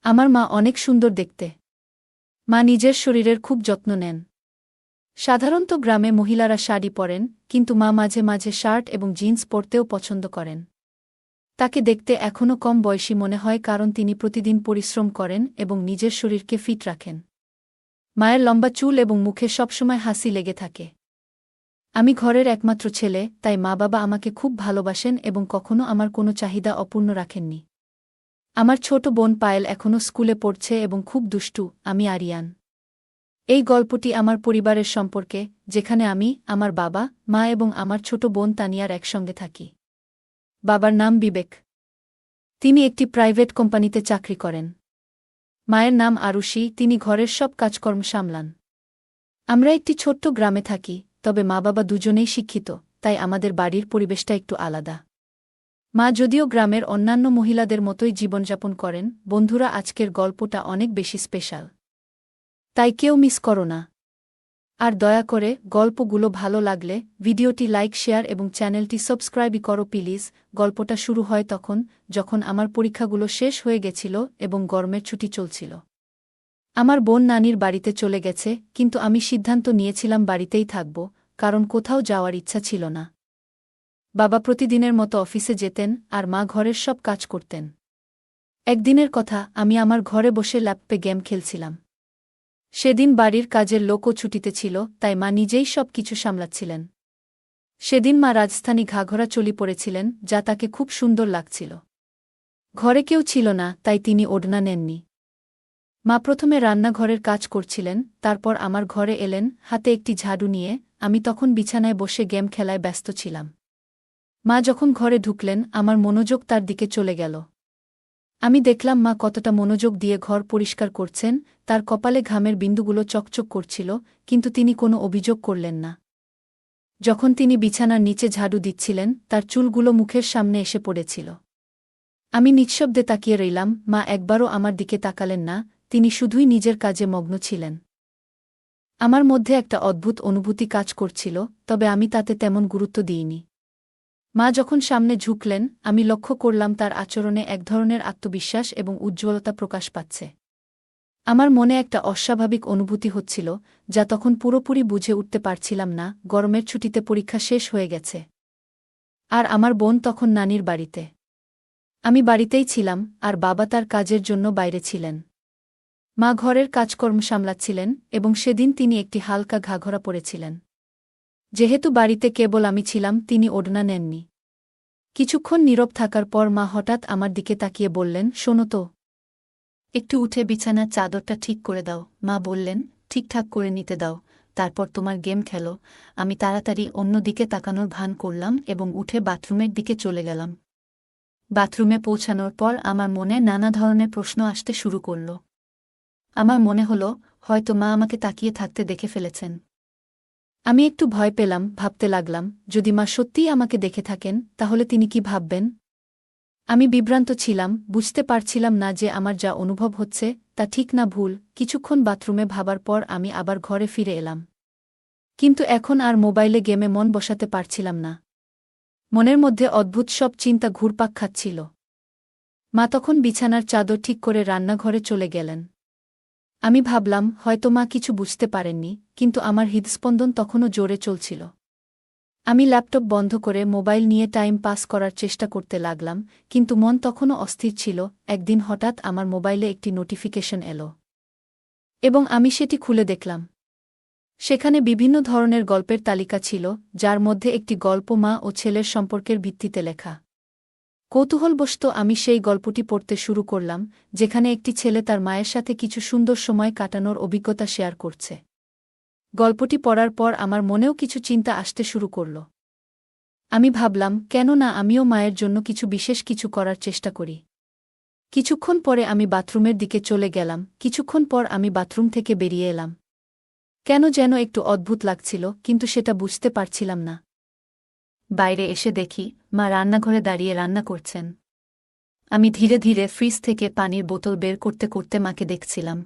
আমার মা অনেক সুন্দর দেখতে। মা নিজের শরীরের খুব যত্ন নেন। সাধারণত গ্রামে মহিলারা শাড়ি পরেন, কিন্তু মা মাঝে মাঝে শার্ট এবং জিন্স পরতেও পছন্দ করেন। তাকে দেখতে এখনও কম বয়সী মনে হয়, কারণ তিনি প্রতিদিন পরিশ্রম করেন এবং নিজের শরীরকে ফিট রাখেন। মায়ের লম্বা চুল এবং মুখে সবসময় হাসি লেগে থাকে। আমি ঘরের একমাত্র ছেলে, তাই মা বাবা আমাকে খুব ভালোবাসেন এবং কখনো আমার কোনো চাহিদা অপূর্ণ রাখেননি। আমার ছোট বোন পায়েল এখনও স্কুলে পড়ছে এবং খুব দুষ্টু। আমি আরিয়ান। এই গল্পটি আমার পরিবারের সম্পর্কে, যেখানে আমি, আমার বাবা, মা এবং আমার ছোট বোন তানিয়ার একসঙ্গে থাকি। বাবার নাম বিবেক। তিনি একটি প্রাইভেট কোম্পানিতে চাকরি করেন। মায়ের নাম আরুষি, তিনি ঘরের সব কাজকর্ম সামলান। আমরা একটি ছোট্ট গ্রামে থাকি, তবে মা বাবা দুজনেই শিক্ষিত, তাই আমাদের বাড়ির পরিবেশটা একটু আলাদা। মা যদিও গ্রামের অন্যান্য মহিলাদের মতোই জীবনযাপন করেন, বন্ধুরা আজকের গল্পটা অনেক বেশি স্পেশাল। তাই কেউ মিস করো না। আর দয়া করে গল্পগুলো ভালো লাগলে ভিডিওটি লাইক, শেয়ার এবং চ্যানেলটি সাবস্ক্রাইব করো প্লিজ। গল্পটা শুরু হয় তখন, যখন আমার পরীক্ষাগুলো শেষ হয়ে গেছিল এবং গরমের ছুটি চলছিল। আমার বোন নানির বাড়িতে চলে গেছে, কিন্তু আমি সিদ্ধান্ত নিয়েছিলাম বাড়িতেই থাকব, কারণ কোথাও যাওয়ার ইচ্ছা ছিল না। বাবা প্রতিদিনের মতো অফিসে যেতেন আর মা ঘরের সব কাজ করতেন। একদিনের কথা, আমি আমার ঘরে বসে ল্যাপটপে গেম খেলছিলাম। সেদিন বাড়ির কাজের লোকও ছুটিতে ছিল, তাই মা নিজেই সব কিছু সামলাচ্ছিলেন। সেদিন মা রাজস্থানী ঘাঘরা চলি পরেছিলেন, যা তাকে খুব সুন্দর লাগছিল। ঘরে কেউ ছিল না, তাই তিনি ওড়না নেননি। মা প্রথমে রান্নাঘরের কাজ করছিলেন, তারপর আমার ঘরে এলেন হাতে একটি ঝাড়ু নিয়ে। আমি তখন বিছানায় বসে গেম খেলায় ব্যস্ত ছিলাম। মা যখন ঘরে ঢুকলেন, আমার মনোযোগ তার দিকে চলে গেল। আমি দেখলাম মা কতটা মনোযোগ দিয়ে ঘর পরিষ্কার করছেন, তার কপালে ঘামের বিন্দুগুলো চকচক করছিল, কিন্তু তিনি কোনো অভিযোগ করলেন না। যখন তিনি বিছানার নিচে ঝাড়ু দিচ্ছিলেন, তার চুলগুলো মুখের সামনে এসে পড়েছিল। আমি নিঃশব্দে তাকিয়ে রইলাম, মা একবারও আমার দিকে তাকালেন না, তিনি শুধুই নিজের কাজে মগ্ন ছিলেন। আমার মধ্যে একটা অদ্ভুত অনুভূতি কাজ করছিল, তবে আমি তাতে তেমন গুরুত্ব দিইনি। মা যখন সামনে ঝুঁকলেন, আমি লক্ষ্য করলাম তার আচরণে এক ধরনের আত্মবিশ্বাস এবং উজ্জ্বলতা প্রকাশ পাচ্ছে। আমার মনে একটা অস্বাভাবিক অনুভূতি হচ্ছিল, যা তখন পুরোপুরি বুঝে উঠতে পারছিলাম না। গরমের ছুটিতে পরীক্ষা শেষ হয়ে গেছে, আর আমার বোন তখন নানির বাড়িতে। আমি বাড়িতেই ছিলাম, আর বাবা তার কাজের জন্য বাইরে ছিলেন। মা ঘরের কাজকর্ম সামলাচ্ছিলেন, এবং সেদিন তিনি একটি হালকা ঘাঘরা পরেছিলেন। যেহেতু বাড়িতে কেবল আমি ছিলাম, তিনি ওড়না নেননি। কিছুক্ষণ নীরব থাকার পর মা হঠাৎ আমার দিকে তাকিয়ে বললেন, শোনো তো, একটু উঠে বিছানার চাদরটা ঠিক করে দাও। মা বললেন, ঠিকঠাক করে নিতে দাও, তারপর তোমার গেম খেলো। আমি তাড়াতাড়ি অন্য দিকে তাকানোর ভান করলাম এবং উঠে বাথরুমের দিকে চলে গেলাম। বাথরুমে পৌঁছানোর পর আমার মনে নানা ধরনের প্রশ্ন আসতে শুরু করল। আমার মনে হলো, হয়তো মা আমাকে তাকিয়ে থাকতে দেখে ফেলেছেন। আমি একটু ভয় পেলাম, ভাবতে লাগলাম, যদি মা সত্যিই আমাকে দেখে থাকেন, তাহলে তিনি কি ভাববেন। আমি বিভ্রান্ত ছিলাম, বুঝতে পারছিলাম না যে আমার যা অনুভব হচ্ছে তা ঠিক না ভুল। কিছুক্ষণ বাথরুমে ভাবার পর আমি আবার ঘরে ফিরে এলাম। কিন্তু এখন আর মোবাইলে গেমে মন বসাতে পারছিলাম না। মনের মধ্যে অদ্ভুত সব চিন্তা ঘুরপাক খাচ্ছিল। মা তখন বিছানার চাদর ঠিক করে রান্নাঘরে চলে গেলেন। আমি ভাবলাম, হয়তো মা কিছু বুঝতে পারেননি, কিন্তু আমার হৃদস্পন্দন তখনও জোরে চলছিল। আমি ল্যাপটপ বন্ধ করে মোবাইল নিয়ে টাইম পাস করার চেষ্টা করতে লাগলাম, কিন্তু মন তখনও অস্থির ছিল। একদিন হঠাৎ আমার মোবাইলে একটি নোটিফিকেশন এলো, এবং আমি সেটি খুলে দেখলাম। সেখানে বিভিন্ন ধরনের গল্পের তালিকা ছিল, যার মধ্যে একটি গল্প মা ও ছেলের সম্পর্কের ভিত্তিতে লেখা। কৌতূহলবশত আমি সেই গল্পটি পড়তে শুরু করলাম, যেখানে একটি ছেলে তার মায়ের সাথে কিছু সুন্দর সময় কাটানোর অভিজ্ঞতা শেয়ার করছে। গল্পটি পড়ার পর আমার মনেও কিছু চিন্তা আসতে শুরু করল। আমি ভাবলাম, কেন না আমিও মায়ের জন্য কিছু বিশেষ কিছু করার চেষ্টা করি। কিছুক্ষণ পরে আমি বাথরুমের দিকে চলে গেলাম। কিছুক্ষণ পর আমি বাথরুম থেকে বেরিয়ে এলাম। কেন যেন একটু অদ্ভুত লাগছিল, কিন্তু সেটা বুঝতে পারছিলাম না। বাইরে এসে দেখি, মা রান্নাঘরে দাঁড়িয়ে রান্না করছেন। আমি ধীরে ধীরে ফ্রিজ থেকে পানির বোতল বের করতে করতে মাকে দেখছিলাম।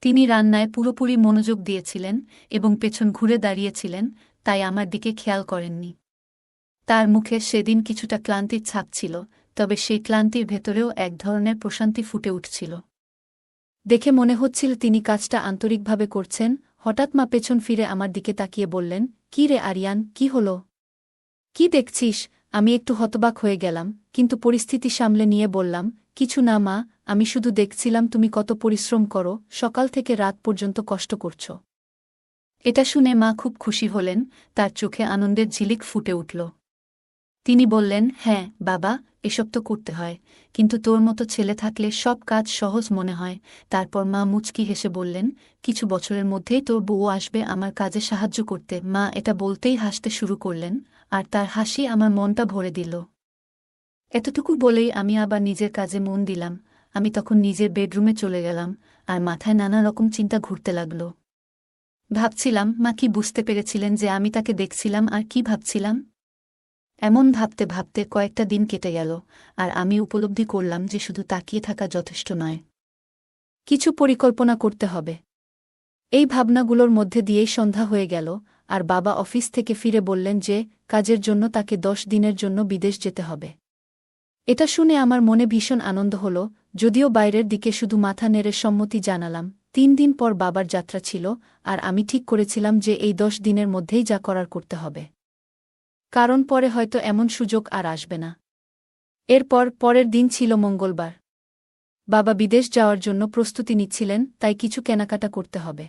তিনি রান্নায় পুরোপুরি মনোযোগ দিয়েছিলেন এবং পেছন ঘুরে দাঁড়িয়েছিলেন, তাই আমার দিকে খেয়াল করেননি। তার মুখে সেদিন কিছুটা ক্লান্তির ছাপ ছিল, তবে সেই ক্লান্তির ভেতরেও এক ধরনের প্রশান্তি ফুটে উঠছিল। দেখে মনে হচ্ছিল তিনি কাজটা আন্তরিকভাবে করছেন। হঠাৎ মা পেছন ফিরে আমার দিকে তাকিয়ে বললেন, কি রে আরিয়ান, কি হল? কি দেখছিস? আমি একটু হতবাক হয়ে গেলাম, কিন্তু পরিস্থিতি সামলে নিয়ে বললাম, কিছু না মা, আমি শুধু দেখছিলাম তুমি কত পরিশ্রম করো, সকাল থেকে রাত পর্যন্ত কষ্ট করছ। এটা শুনে মা খুব খুশি হলেন, তার চোখে আনন্দের ঝিলিক ফুটে উঠল। তিনি বললেন, হ্যাঁ বাবা, এসব তো করতে হয়, কিন্তু তোর মতো ছেলে থাকলে সব কাজ সহজ মনে হয়। তারপর মা মুচকি হেসে বললেন, কিছু বছরের মধ্যেই তোর বউ আসবে আমার কাজে সাহায্য করতে। মা এটা বলতেই হাসতে শুরু করলেন, আর তার হাসি আমার মনটা ভরে দিল। এতটুকু বলেই আমি আবার নিজের কাজে মন দিলাম। আমি তখন নিজের বেডরুমে চলে গেলাম, আর মাথায় নানা রকম চিন্তা ঘুরতে লাগল। ভাবছিলাম, মা কি বুঝতে পেরেছিলেন যে আমি তাকে দেখছিলাম আর কি ভাবছিলাম? এমন ভাবতে ভাবতে কয়েকটা দিন কেটে গেল, আর আমি উপলব্ধি করলাম যে শুধু তাকিয়ে থাকা যথেষ্ট নয়, কিছু পরিকল্পনা করতে হবে। এই ভাবনাগুলোর মধ্যে দিয়েই সন্ধ্যা হয়ে গেল, আর বাবা অফিস থেকে ফিরে বললেন যে কাজের জন্য তাকে 10 দিনের জন্য বিদেশ যেতে হবে। এটা শুনে আমার মনে ভীষণ আনন্দ হল, যদিও বাইরের দিকে শুধু মাথা নেড়ে সম্মতি জানালাম। 3 দিন পর বাবার যাত্রা ছিল, আর আমি ঠিক করেছিলাম যে এই 10 দিনের মধ্যেই যা করার করতে হবে, কারণ পরে হয়তো এমন সুযোগ আর আসবে না। এরপর পরের দিন ছিল মঙ্গলবার। বাবা বিদেশ যাওয়ার জন্য প্রস্তুতি নিচ্ছিলেন, তাই কিছু কেনাকাটা করতে হবে।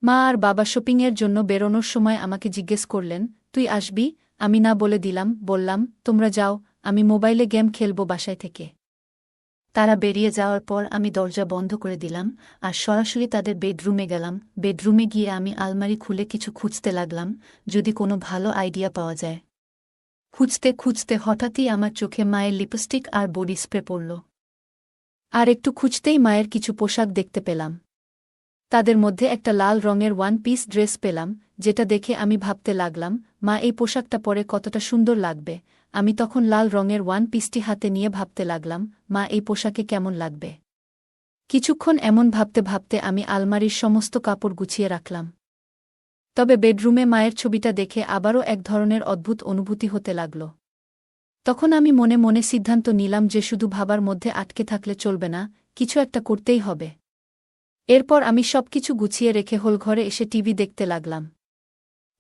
মা আর বাবা শপিংয়ের জন্য বেরোনোর সময় আমাকে জিজ্ঞেস করলেন, তুই আসবি? আমি না বলে বললাম, তোমরা যাও, আমি মোবাইলে গেম খেলব বাসায় থেকে। তারা বেরিয়ে যাওয়ার পর আমি দরজা বন্ধ করে দিলাম, আর সরাসরি তাদের বেডরুমে গেলাম। বেডরুমে গিয়ে আমি আলমারি খুলে কিছু খুঁজতে লাগলাম, যদি কোনো ভালো আইডিয়া পাওয়া যায়। খুঁজতে খুঁজতে হঠাৎই আমার চোখে মায়ের লিপস্টিক আর বডি স্প্রে পড়ল। আর একটু খুঁজতেই মায়ের কিছু পোশাক দেখতে পেলাম। তাদের মধ্যে একটা লাল রঙের 1 পিস ড্রেস পেলাম, যেটা দেখে আমি ভাবতে লাগলাম, মা এই পোশাকটা পরে কতটা সুন্দর লাগবে। আমি তখন লাল রঙের 1 পিসটি হাতে নিয়ে ভাবতে লাগলাম, মা এই পোশাকে কেমন লাগবে। কিছুক্ষণ এমন ভাবতে ভাবতে আমি আলমারির সমস্ত কাপড় গুছিয়ে রাখলাম। তবে বেডরুমে মায়ের ছবিটা দেখে আবারও এক ধরনের অদ্ভুত অনুভূতি হতে লাগল। তখন আমি মনে মনে সিদ্ধান্ত নিলাম যে শুধু ভাবার মধ্যে আটকে থাকলে চলবে না, কিছু একটা করতেই হবে। এরপর আমি সবকিছু গুছিয়ে রেখে হলঘরে এসে টিভি দেখতে লাগলাম।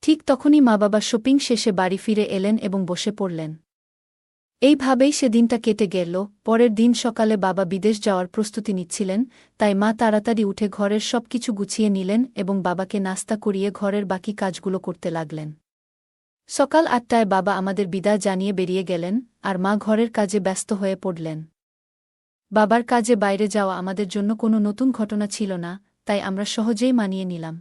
ঠিক তখনই মা বাবা শপিং শেষে বাড়ি ফিরে এলেন এবং বসে পড়লেন। এইভাবেই সেদিনটা কেটে গেল। পরের দিন সকালে বাবা বিদেশ যাওয়ার প্রস্তুতি নিচ্ছিলেন, তাই মা তাড়াতাড়ি উঠে ঘরের সবকিছু গুছিয়ে নিলেন এবং বাবাকে নাস্তা করিয়ে ঘরের বাকি কাজগুলো করতে লাগলেন। সকাল 8টায় বাবা আমাদের বিদায় জানিয়ে বেরিয়ে গেলেন, আর মা ঘরের কাজে ব্যস্ত হয়ে পড়লেন। বাবার কাজে বাইরে যাওয়া আমাদের জন্য কোনো নতুন ঘটনা ছিল না, তাই আমরা সহজেই মানিয়ে নিলাম।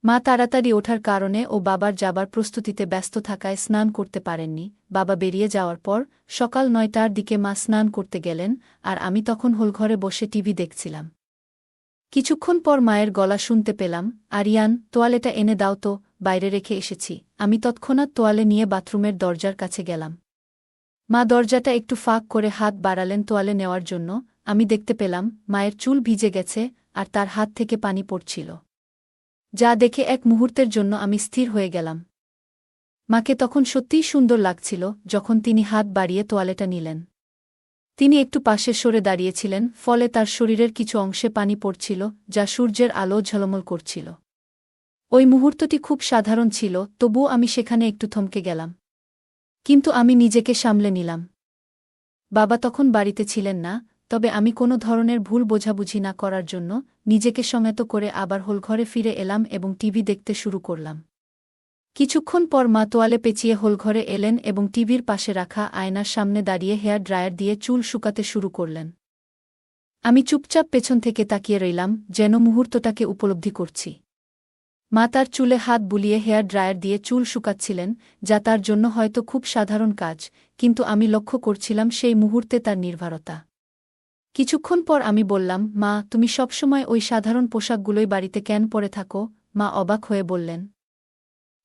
মা তাড়াতাড়ি ওঠার কারণে ও বাবার যাবার প্রস্তুতিতে ব্যস্ত থাকায় স্নান করতে পারেননি। বাবা বেরিয়ে যাওয়ার পর সকাল 9টার দিকে মা স্নান করতে গেলেন, আর আমি তখন হলঘরে বসে টিভি দেখছিলাম। কিছুক্ষণ পর মায়ের গলা শুনতে পেলাম, আরিয়ান, তোয়ালেটা এনে দাও তো, বাইরে রেখে এসেছি। আমি তৎক্ষণাৎ তোয়ালে নিয়ে বাথরুমের দরজার কাছে গেলাম। মা দরজাটা একটু ফাঁক করে হাত বাড়ালেন তোয়ালে নেওয়ার জন্য। আমি দেখতে পেলাম মায়ের চুল ভিজে গেছে, আর তার হাত থেকে পানি পড়ছিল, যা দেখে এক মুহূর্তের জন্য আমি স্থির হয়ে গেলাম। মাকে তখন সত্যিই সুন্দর লাগছিল যখন তিনি হাত বাড়িয়ে তোয়ালেটা নিলেন। তিনি একটু পাশে সরে দাঁড়িয়েছিলেন, ফলে তার শরীরের কিছু অংশে পানি পড়ছিল, যা সূর্যের আলো ঝলমল করছিল। ওই মুহূর্তটি খুব সাধারণ ছিল, তবুও আমি সেখানে একটু থমকে গেলাম। কিন্তু আমি নিজেকে সামলে নিলাম। বাবা তখন বাড়িতে ছিলেন না, তবে আমি কোনো ধরনের ভুল বোঝাবুঝি না করার জন্য নিজেকে সংযত করে আবার হলঘরে ফিরে এলাম এবং টিভি দেখতে শুরু করলাম। কিছুক্ষণ পর মা তোয়ালে পেঁচিয়ে হলঘরে এলেন এবং টিভির পাশে রাখা আয়নার সামনে দাঁড়িয়ে হেয়ার ড্রায়ার দিয়ে চুল শুকাতে শুরু করলেন। আমি চুপচাপ পেছন থেকে তাকিয়ে রইলাম, যেন মুহূর্তটাকে উপলব্ধি করছি। মা তার চুলে হাত বুলিয়ে হেয়ার ড্রায়ার দিয়ে চুল শুকাচ্ছিলেন, যা তার জন্য হয়তো খুব সাধারণ কাজ, কিন্তু আমি লক্ষ্য করছিলাম সেই মুহূর্তে তার নির্ভরতা। কিছুক্ষণ পর আমি বললাম, মা, তুমি সবসময় ওই সাধারণ পোশাকগুলোই বাড়িতে কেন পরে থাকো? মা অবাক হয়ে বললেন,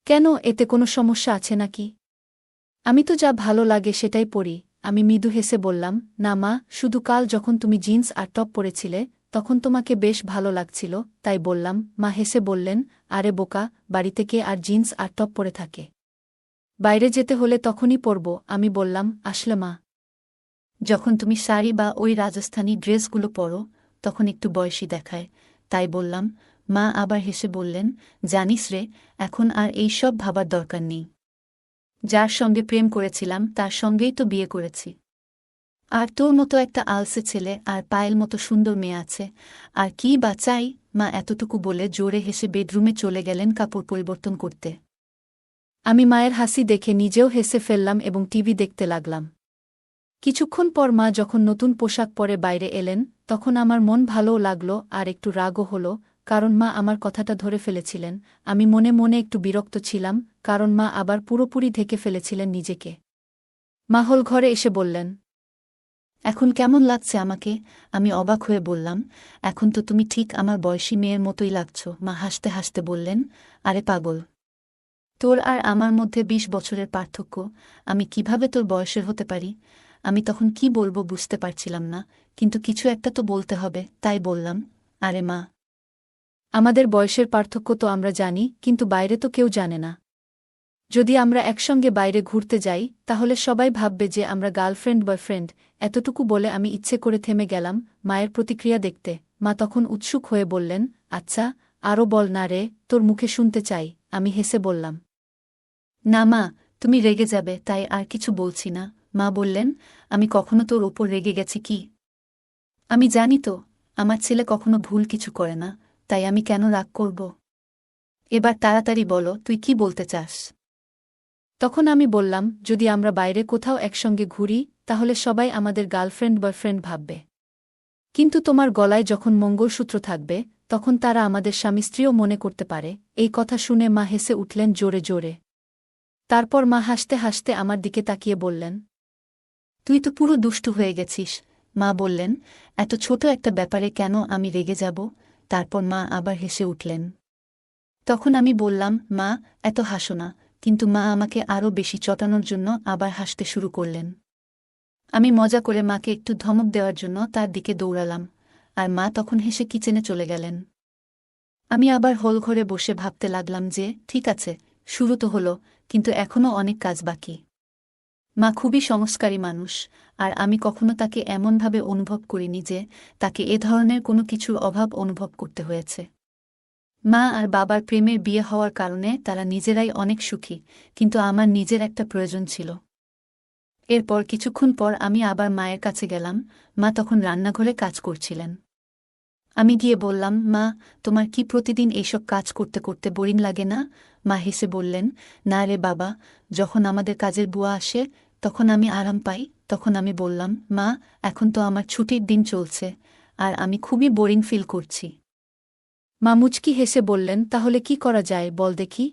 কেন, এতে কোনো সমস্যা আছে নাকি? আমি তো যা ভালো লাগে সেটাই পরি। আমি মৃদু হেসে বললাম, না মা, শুধু কাল যখন তুমি জিন্স আর টপ পরেছিলে তখন তোমাকে বেশ ভালো লাগছিল, তাই বললাম। মা হেসে বললেন, আরে বোকা, বাড়িতে কে আর জিন্স আর টপ পরে থাকে? বাইরে যেতে হলে তখনই পরব। আমি বললাম, আসলে মা, যখন তুমি শাড়ি বা ওই রাজস্থানী ড্রেসগুলো পরো তখন একটু বয়সী দেখায়, তাই বললাম। মা আবার হেসে বললেন, জানিস রে, এখন আর এই সব ভাবার দরকার নেই। যার সঙ্গে প্রেম করেছিলাম তার সঙ্গেই তো বিয়ে করেছি। আর তোর মতো একটা আলসে ছেলে আর পায়েল মতো সুন্দর মেয়ে আছে, আর কি বা চাই? মা এতটুকু বলে জোরে হেসে বেডরুমে চলে গেলেন কাপড় পরিবর্তন করতে। আমি মায়ের হাসি দেখে নিজেও হেসে ফেললাম এবং টিভি দেখতে লাগলাম। কিছুক্ষণ পর মা যখন নতুন পোশাক পরে বাইরে এলেন, তখন আমার মন ভালোও লাগল আর একটু রাগও হল, কারণ মা আমার কথাটা ধরে ফেলেছিলেন। আমি মনে মনে একটু বিরক্ত ছিলাম, কারণ মা আবার পুরোপুরি ঢেকে ফেলেছিলেন নিজেকে। মা হল ঘরে এসে বললেন, এখন কেমন লাগছে আমাকে? আমি অবাক হয়ে বললাম, এখন তো তুমি ঠিক আমার বয়সী মেয়ের মতোই লাগছ। মা হাসতে হাসতে বললেন, আরে পাগল, তোর আর আমার মধ্যে ২০ বছরের পার্থক্য। আমি কিভাবে তোর বয়সের হতে পারি? আমি তখন কি বলবো বুঝতে পারছিলাম না, কিন্তু কিছু একটা তো বলতে হবে, তাই বললাম, আরে মা। আমাদের বয়সের পার্থক্য তো আমরা জানি, কিন্তু বাইরে তো কেউ জানে না। যদি আমরা একসঙ্গে বাইরে ঘুরতে যাই, তাহলে সবাই ভাববে যে আমরা গার্লফ্রেন্ড বয়ফ্রেন্ড। এতটুকু বলে আমি ইচ্ছে করে থেমে গেলাম মায়ের প্রতিক্রিয়া দেখতে। মা তখন উৎসুক হয়ে বললেন, আচ্ছা, আরও বল না রে, তোর মুখে শুনতে চাই। আমি হেসে বললাম, না মা, তুমি রেগে যাবে, তাই আর কিছু বলছি না। মা বললেন, আমি কখনো তোর ওপর রেগে গেছি কি? আমি জানি তো, আমার ছেলে কখনো ভুল কিছু করে না, তাই আমি কেন রাগ করব? এবার তাড়াতাড়ি বলো, তুই কি বলতে চাস? তখন আমি বললাম, যদি আমরা বাইরে কোথাও একসঙ্গে ঘুরি, তাহলে সবাই আমাদের গার্লফ্রেন্ড বয়ফ্রেন্ড ভাববে। কিন্তু তোমার গলায় যখন মঙ্গলসূত্র থাকবে, তখন তারা আমাদের স্বামী স্ত্রীও মনে করতে পারে। এই কথা শুনে মা হেসে উঠলেন জোরে জোরে। তারপর মা হাসতে হাসতে আমার দিকে তাকিয়ে বললেন, তুই তো পুরো দুষ্টু হয়ে গেছিস। মা বললেন, এত ছোট একটা ব্যাপারে কেন আমি রেগে যাব? তারপর মা আবার হেসে উঠলেন। তখন আমি বললাম, মা, এত হাসো না। কিন্তু মা আমাকে আরও বেশি চটানোর জন্য আবার হাসতে শুরু করলেন। আমি মজা করে মাকে একটু ধমক দেওয়ার জন্য তার দিকে দৌড়ালাম, আর মা তখন হেসে কিচেনে চলে গেলেন। আমি আবার হল ঘরে বসে ভাবতে লাগলাম যে, ঠিক আছে, শুরু তো হলো, কিন্তু এখনও অনেক কাজ বাকি। মা খুবই সংস্কারী মানুষ, আর আমি কখনো তাকে এমনভাবে অনুভব করিনি যে তাকে এ ধরনের কোনো কিছুর অভাব অনুভব করতে হয়েছে। মা আর বাবার প্রেমের বিয়ে হওয়ার কারণে তারা নিজেরাই অনেক সুখী, কিন্তু আমার নিজের একটা প্রয়োজন ছিল। এরপর কিছুক্ষণ পর আমি আবার মায়ের কাছে গেলাম। মা তখন রান্নাঘরে কাজ করছিলেন। আমি গিয়ে বললাম, মা, তোমার কি প্রতিদিন এইসব কাজ করতে করতে বোরিং লাগে না? মা হেসে বললেন, না রে বাবা, যখন আমাদের কাজের বুয়া আসে তখন আমি আরাম পাই। তখন আমি বললাম, মা, এখন তো আমার ছুটির দিন চলছে, আর আমি খুবই বোরিং ফিল করছি। মা মুচকি হেসে বললেন, তাহলে কি করা যায় বল দেখি?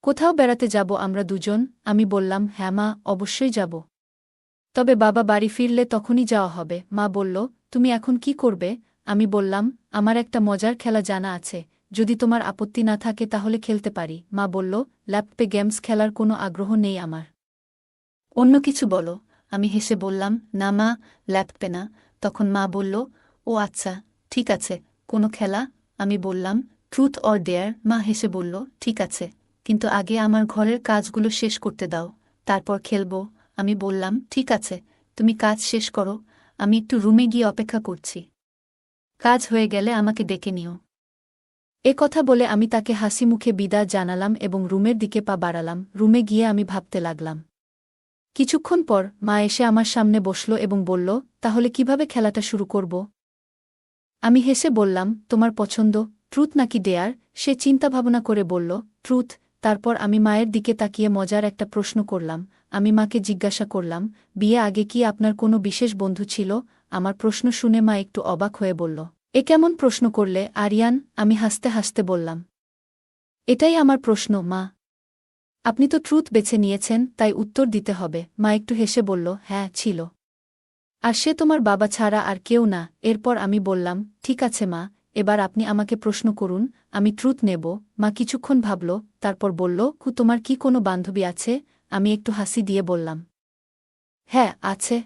কোথাও বেড়াতে যাব আমরা দুজন? আমি বললাম, হ্যাঁ মা, অবশ্যই যাব। তবে বাবা বাড়ি ফিরলে তখনই যাওয়া হবে। মা বলল, তুমি এখন কি করবে? আমি বললাম, আমার একটা মজার খেলা জানা আছে, যদি তোমার আপত্তি না থাকে তাহলে খেলতে পারি। মা বলল, ল্যাপটপে গেমস খেলার কোনো আগ্রহ নেই আমার। অন্য কিছু বলো। আমি হেসে বললাম, না মা, ল্যাপটপে না। তখন মা বলল, ও আচ্ছা, ঠিক আছে, কোনো খেলা? আমি বললাম, ট্রুথ অর ডেয়ার। মা হেসে বলল, ঠিক আছে, কিন্তু আগে আমার ঘরের কাজগুলো শেষ করতে দাও, তারপর খেলব। আমি বললাম, ঠিক আছে, তুমি কাজ শেষ করো, আমি একটু রুমে গিয়ে অপেক্ষা করছি। কাজ হয়ে গেলে আমাকে ডেকে নিও। এ কথা বলে আমি তাকে হাসি মুখে বিদায় জানালাম এবং রুমের দিকে পা বাড়ালাম। রুমে গিয়ে আমি ভাবতে লাগলাম। কিছুক্ষণ পর মা এসে আমার সামনে বসল এবং বলল, তাহলে কিভাবে খেলাটা শুরু করব? আমি হেসে বললাম, তোমার পছন্দ, ট্রুথ নাকি ডেয়ার? সে চিন্তাভাবনা করে বলল, ট্রুথ। তারপর আমি মায়ের দিকে তাকিয়ে মজার একটা প্রশ্ন করলাম। আমি মাকে জিজ্ঞাসা করলাম, বিয়ে আগে কি আপনার কোনো বিশেষ বন্ধু ছিল? আমার প্রশ্ন শুনে মা একটু অবাক হয়ে বলল, এ কেমন প্রশ্ন করলে আরিয়ান? আমি হাসতে হাসতে বললাম, এটাই আমার প্রশ্ন মা। আপনি তো ট্রুথ বেছে নিয়েছেন, তাই উত্তর দিতে হবে। মা একটু হেসে বলল, হ্যাঁ, ছিল। আর সে তোমার বাবা ছাড়া আর কেউ না। এরপর আমি বললাম, ঠিক আছে মা, এবার আপনি আমাকে প্রশ্ন করুন, আমি ট্রুথ নেব। মা কিছুক্ষণ ভাবল, তারপর বলল, তোমার কি কোনো বান্ধবী আছে? আমি একটু হাসি দিয়ে বললাম, হ্যাঁ, আছে।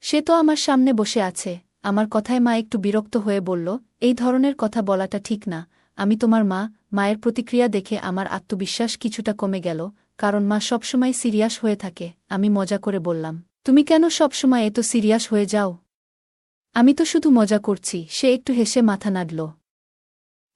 সে তো আমার সামনে বসে আছে। আমার কথায় মা একটু বিরক্ত হয়ে বলল, এই ধরনের কথা বলাটা ঠিক না। আমি তোমার মা। মায়ের প্রতিক্রিয়া দেখে আমার আত্মবিশ্বাস কিছুটা কমে গেল, কারণ মা সবসময় সিরিয়াস হয়ে থাকে। আমি মজা করে বললাম, তুমি কেন সবসময় এত সিরিয়াস হয়ে যাও? আমি তো শুধু মজা করছি, সে একটু হেসে মাথা নাড়ল।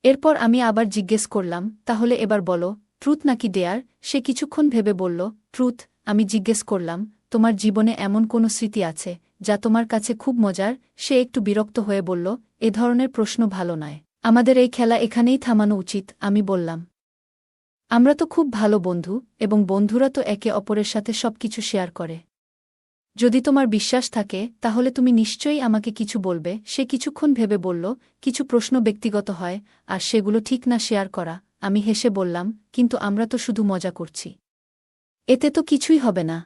এরপর আমি আবার জিজ্ঞেস করলাম, তাহলে এবার বলো, ট্রুথ নাকি ডেয়ার? সে কিছুক্ষণ ভেবে বলল, ট্রুথ। আমি জিজ্ঞেস করলাম, তোমার জীবনে এমন কোনো স্মৃতি আছে যা তোমার কাছে খুব মজার? সে একটু বিরক্ত হয়ে বলল, এ ধরনের প্রশ্ন ভালো নয়। আমাদের এই খেলা এখানেই থামানো উচিত। আমি বললাম, আমরা তো খুব ভালো বন্ধু, এবং বন্ধুরা তো একে অপরের সাথে সবকিছু শেয়ার করে। যদি তোমার বিশ্বাস থাকে তাহলে তুমি নিশ্চয়ই আমাকে কিছু বলবে। সে কিছুক্ষণ ভেবে বলল, কিছু প্রশ্ন ব্যক্তিগত হয়, আর সেগুলো ঠিক না শেয়ার করা। আমি হেসে বললাম, কিন্তু আমরা তো শুধু মজা করছি। এতে তো কিছুই হবে না।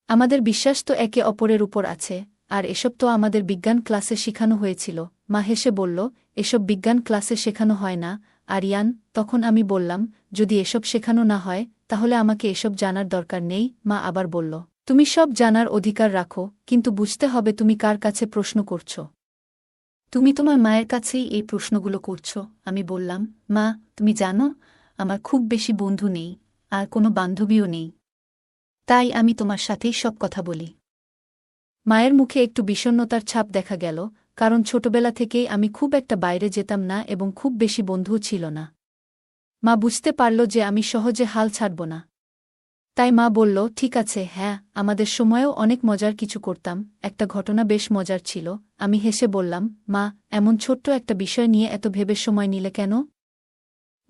আমাদের বিশ্বাস তো একে অপরের উপর আছে, আর এসব তো আমাদের বিজ্ঞান ক্লাসে শেখানো হয়েছিল। মা হেসে বলল, এসব বিজ্ঞান ক্লাসে শেখানো হয় না, আরিয়ান। তখন আমি বললাম, যদি এসব শেখানো না হয় তাহলে আমাকে এসব জানার দরকার নেই। মা আবার বলল, তুমি সব জানার অধিকার রাখো, কিন্তু বুঝতে হবে তুমি কার কাছে প্রশ্ন করছ। তুমি তোমার মায়ের কাছেই এই প্রশ্নগুলো করছ। আমি বললাম, মা, তুমি জানো, আমার খুব বেশি বন্ধু নেই, আর কোনো বান্ধবীও নেই। তাই আমি তোমার সাথেই সব কথা বলি। মায়ের মুখে একটু বিষণ্ণতার ছাপ দেখা গেল, কারণ ছোটবেলা থেকেই আমি খুব একটা বাইরে যেতাম না এবং খুব বেশি বন্ধুও ছিল না। মা বুঝতে পারল যে আমি সহজে হাল ছাড়ব না। তাই মা বলল, ঠিক আছে, হ্যাঁ, আমাদের সময়েও অনেক মজার কিছু করতাম। একটা ঘটনা বেশ মজার ছিল। আমি হেসে বললাম, মা, এমন ছোট্ট একটা বিষয় নিয়ে এত ভেবে সময় নিলে কেন?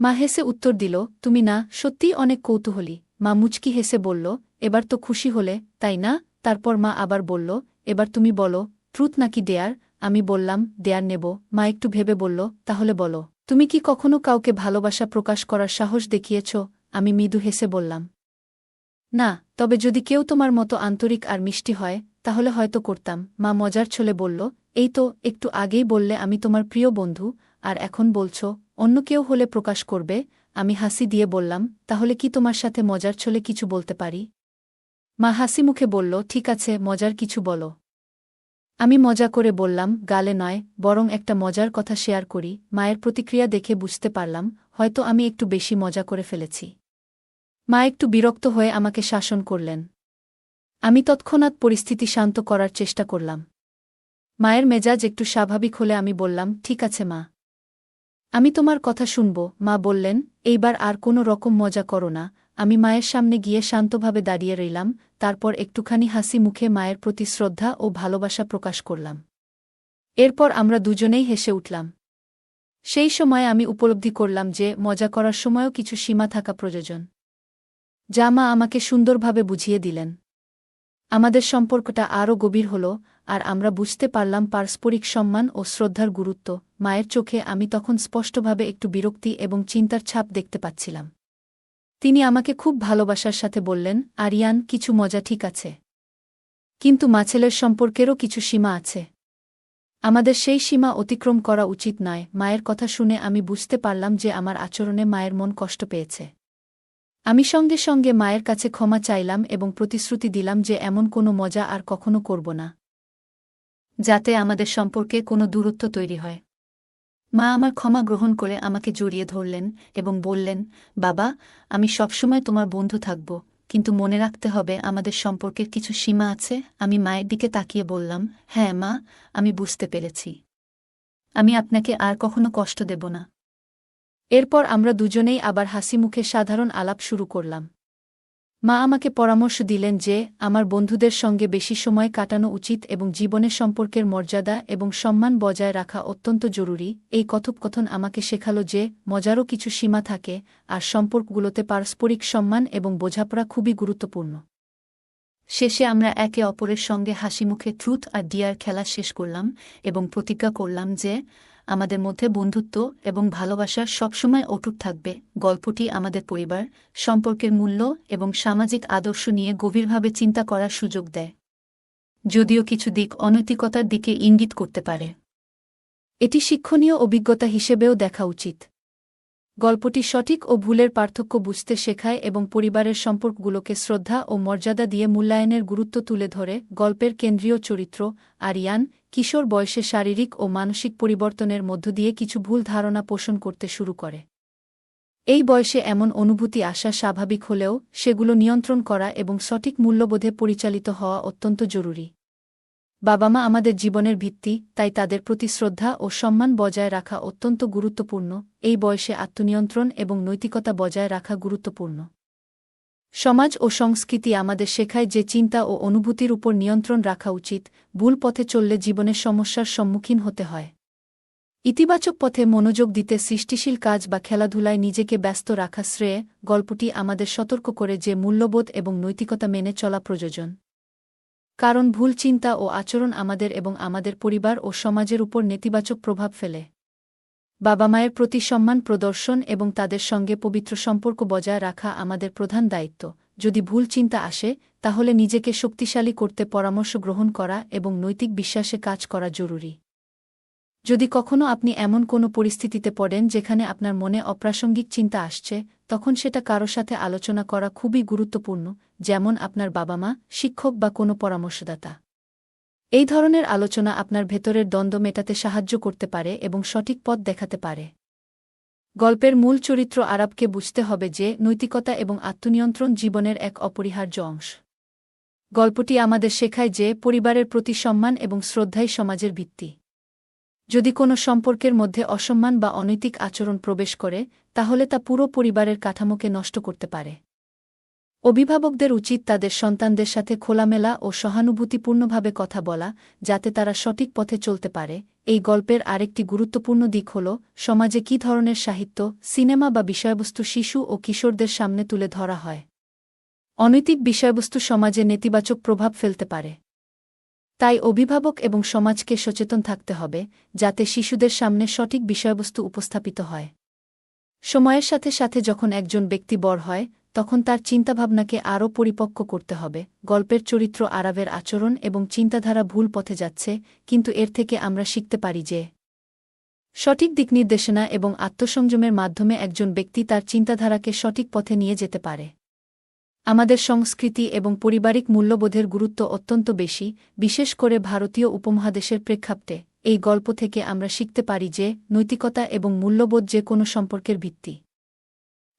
মা হেসে উত্তর দিল, তুমি না সত্যিই অনেক কৌতূহলী। মা মুচকি হেসে বলল, এবার তো খুশি হলে, তাই না? তারপর মা আবার বলল, এবার তুমি বলো, ট্রুথ নাকি ডেয়ার? আমি বললাম, ডেয়ার নেব। মা একটু ভেবে বলল, তাহলে বলো, তুমি কি কখনো কাউকে ভালোবাসা প্রকাশ করার সাহস দেখিয়েছ? আমি মৃদু হেসে বললাম, না, তবে যদি কেউ তোমার মতো আন্তরিক আর মিষ্টি হয় তাহলে হয়তো করতাম। মা মজার ছলে বলল, এই তো একটু আগেই বললে আমি তোমার প্রিয় বন্ধু, আর এখন বলছ অন্য কেউ হলে প্রকাশ করবে। আমি হাসি দিয়ে বললাম, তাহলে কি তোমার সাথে মজার ছলে কিছু বলতে পারি? মা হাসি মুখে বলল, ঠিক আছে, মজার কিছু বলো। আমি মজা করে বললাম, গালে নয়, বরং একটা মজার কথা শেয়ার করি। মায়ের প্রতিক্রিয়া দেখে বুঝতে পারলাম হয়তো আমি একটু বেশি মজা করে ফেলেছি। মা একটু বিরক্ত হয়ে আমাকে শাসন করলেন। আমি তৎক্ষণাৎ পরিস্থিতি শান্ত করার চেষ্টা করলাম। মায়ের মেজাজ একটু স্বাভাবিক হলে আমি বললাম, ঠিক আছে মা, আমি তোমার কথা শুনব। মা বললেন, এইবার আর কোনো রকম মজা করো না। আমি মায়ের সামনে গিয়ে শান্তভাবে দাঁড়িয়ে রইলাম, তারপর একটুখানি হাসি মুখে মায়ের প্রতি শ্রদ্ধা ও ভালোবাসা প্রকাশ করলাম। এরপর আমরা দুজনেই হেসে উঠলাম। সেই সময় আমি উপলব্ধি করলাম যে মজা করার সময়ও কিছু সীমা থাকা প্রয়োজন, যা মা আমাকে সুন্দরভাবে বুঝিয়ে দিলেন। আমাদের সম্পর্কটা আরও গভীর হল, আর আমরা বুঝতে পারলাম পারস্পরিক সম্মান ও শ্রদ্ধার গুরুত্ব। মায়ের চোখে আমি তখন স্পষ্টভাবে একটু বিরক্তি এবং চিন্তার ছাপ দেখতে পাচ্ছিলাম। তিনি আমাকে খুব ভালোবাসার সাথে বললেন, আরিয়ান, কিছু মজা ঠিক আছে, কিন্তু মা-ছেলের সম্পর্কেরও কিছু সীমা আছে। আমাদের সেই সীমা অতিক্রম করা উচিত নয়। মায়ের কথা শুনে আমি বুঝতে পারলাম যে আমার আচরণে মায়ের মন কষ্ট পেয়েছে। আমি সঙ্গে সঙ্গে মায়ের কাছে ক্ষমা চাইলাম এবং প্রতিশ্রুতি দিলাম যে এমন কোনো মজা আর কখনো করব না, যাতে আমাদের সম্পর্কে কোনো দূরত্ব তৈরি হয়। মা আমার ক্ষমা গ্রহণ করে আমাকে জড়িয়ে ধরলেন এবং বললেন, বাবা, আমি সবসময় তোমার বন্ধু থাকব, কিন্তু মনে রাখতে হবে আমাদের সম্পর্কের কিছু সীমা আছে। আমি মায়ের দিকে তাকিয়ে বললাম, হ্যাঁ মা, আমি বুঝতে পেরেছি। আমি আপনাকে আর কখনো কষ্ট দেব না। এরপর আমরা দুজনেই আবার হাসিমুখে সাধারণ আলাপ শুরু করলাম। মা আমাকে পরামর্শ দিলেন যে আমার বন্ধুদের সঙ্গে বেশি সময় কাটানো উচিত এবং জীবনের সম্পর্কের মর্যাদা এবং সম্মান বজায় রাখা অত্যন্ত জরুরি। এই কথোপকথন আমাকে শেখালো যে মজারও কিছু সীমা থাকে, আর সম্পর্কগুলোতে পারস্পরিক সম্মান এবং বোঝাপড়া খুবই গুরুত্বপূর্ণ। শেষে আমরা একে অপরের সঙ্গে হাসিমুখে ট্রুথ আর ডিয়ার খেলা শেষ করলাম এবং প্রতিজ্ঞা করলাম যে আমাদের মধ্যে বন্ধুত্ব এবং ভালোবাসা সবসময় অটুট থাকবে। গল্পটি আমাদের পরিবার, সম্পর্কের মূল্য এবং সামাজিক আদর্শ নিয়ে গভীরভাবে চিন্তা করার সুযোগ দেয়, যদিও কিছু দিক অনৈতিকতার দিকে ইঙ্গিত করতে পারে। এটি শিক্ষণীয় অভিজ্ঞতা হিসেবেও দেখা উচিত। গল্পটি সঠিক ও ভুলের পার্থক্য বুঝতে শেখায় এবং পরিবারের সম্পর্কগুলোকে শ্রদ্ধা ও মর্যাদা দিয়ে মূল্যায়নের গুরুত্ব তুলে ধরে। গল্পের কেন্দ্রীয় চরিত্র আরিয়ান কিশোর বয়সে শারীরিক ও মানসিক পরিবর্তনের মধ্য দিয়ে কিছু ভুল ধারণা পোষণ করতে শুরু করে। এই বয়সে এমন অনুভূতি আসা স্বাভাবিক হলেও সেগুলো নিয়ন্ত্রণ করা এবং সঠিক মূল্যবোধে পরিচালিত হওয়া অত্যন্ত জরুরি। বাবা মা আমাদের জীবনের ভিত্তি, তাই তাদের প্রতি শ্রদ্ধা ও সম্মান বজায় রাখা অত্যন্ত গুরুত্বপূর্ণ। এই বয়সে আত্মনিয়ন্ত্রণ এবং নৈতিকতা বজায় রাখা গুরুত্বপূর্ণ। সমাজ ও সংস্কৃতি আমাদের শেখায় যে চিন্তা ও অনুভূতির উপর নিয়ন্ত্রণ রাখা উচিত, ভুল পথে চললে জীবনের সমস্যার সম্মুখীন হতে হয়। ইতিবাচক পথে মনোযোগ দিতে সৃষ্টিশীল কাজ বা খেলাধুলায় নিজেকে ব্যস্ত রাখা শ্রেয়। গল্পটি আমাদের সতর্ক করে যে মূল্যবোধ এবং নৈতিকতা মেনে চলা প্রয়োজন। কারণ ভুল চিন্তা ও আচরণ আমাদের এবং আমাদের পরিবার ও সমাজের উপর নেতিবাচক প্রভাব ফেলে। বাবা মায়ের প্রতি সম্মান প্রদর্শন এবং তাদের সঙ্গে পবিত্র সম্পর্ক বজায় রাখা আমাদের প্রধান দায়িত্ব। যদি ভুল চিন্তা আসে, তাহলে নিজেকে শক্তিশালী করতে পরামর্শ গ্রহণ করা এবং নৈতিক বিশ্বাসে কাজ করা জরুরি। যদি কখনো আপনি এমন কোনো পরিস্থিতিতে পড়েন যেখানে আপনার মনে অপ্রাসঙ্গিক চিন্তা আসছে, তখন সেটা কারো সাথে আলোচনা করা খুবই গুরুত্বপূর্ণ, যেমন আপনার বাবা মা, শিক্ষক বা কোনো পরামর্শদাতা। এই ধরনের আলোচনা আপনার ভেতরের দ্বন্দ্ব মেটাতে সাহায্য করতে পারে এবং সঠিক পথ দেখাতে পারে। গল্পের মূল চরিত্র আরবকে বুঝতে হবে যে নৈতিকতা এবং আত্মনিয়ন্ত্রণ জীবনের এক অপরিহার্য অংশ। গল্পটি আমাদের শেখায় যে পরিবারের প্রতি সম্মান এবং শ্রদ্ধাই সমাজের ভিত্তি। যদি কোনো সম্পর্কের মধ্যে অসম্মান বা অনৈতিক আচরণ প্রবেশ করে, তাহলে তা পুরো পরিবারের কাঠামোকে নষ্ট করতে পারে। অভিভাবকদের উচিত তাদের সন্তানদের সাথে খোলামেলা ও সহানুভূতিপূর্ণভাবে কথা বলা, যাতে তারা সঠিক পথে চলতে পারে। এই গল্পের আরেকটি গুরুত্বপূর্ণ দিক হল সমাজে কী ধরনের সাহিত্য, সিনেমা বা বিষয়বস্তু শিশু ও কিশোরদের সামনে তুলে ধরা হয়। অনৈতিক বিষয়বস্তু সমাজে নেতিবাচক প্রভাব ফেলতে পারে। তাই অভিভাবক এবং সমাজকে সচেতন থাকতে হবে, যাতে শিশুদের সামনে সঠিক বিষয়বস্তু উপস্থাপিত হয়। সময়ের সাথে সাথে যখন একজন ব্যক্তি বড় হয়, তখন তার চিন্তাভাবনাকে আরও পরিপক্ক করতে হবে। গল্পের চরিত্র আরবের আচরণ এবং চিন্তাধারা ভুল পথে যাচ্ছে, কিন্তু এর থেকে আমরা শিখতে পারি যে সঠিক দিকনির্দেশনা এবং আত্মসংযমের মাধ্যমে একজন ব্যক্তি তার চিন্তাধারাকে সঠিক পথে নিয়ে যেতে পারে। আমাদের সংস্কৃতি এবং পারিবারিক মূল্যবোধের গুরুত্ব অত্যন্ত বেশি, বিশেষ করে ভারতীয় উপমহাদেশের প্রেক্ষাপটে। এই গল্প থেকে আমরা শিখতে পারি যে নৈতিকতা এবং মূল্যবোধ যে কোনো সম্পর্কের ভিত্তি।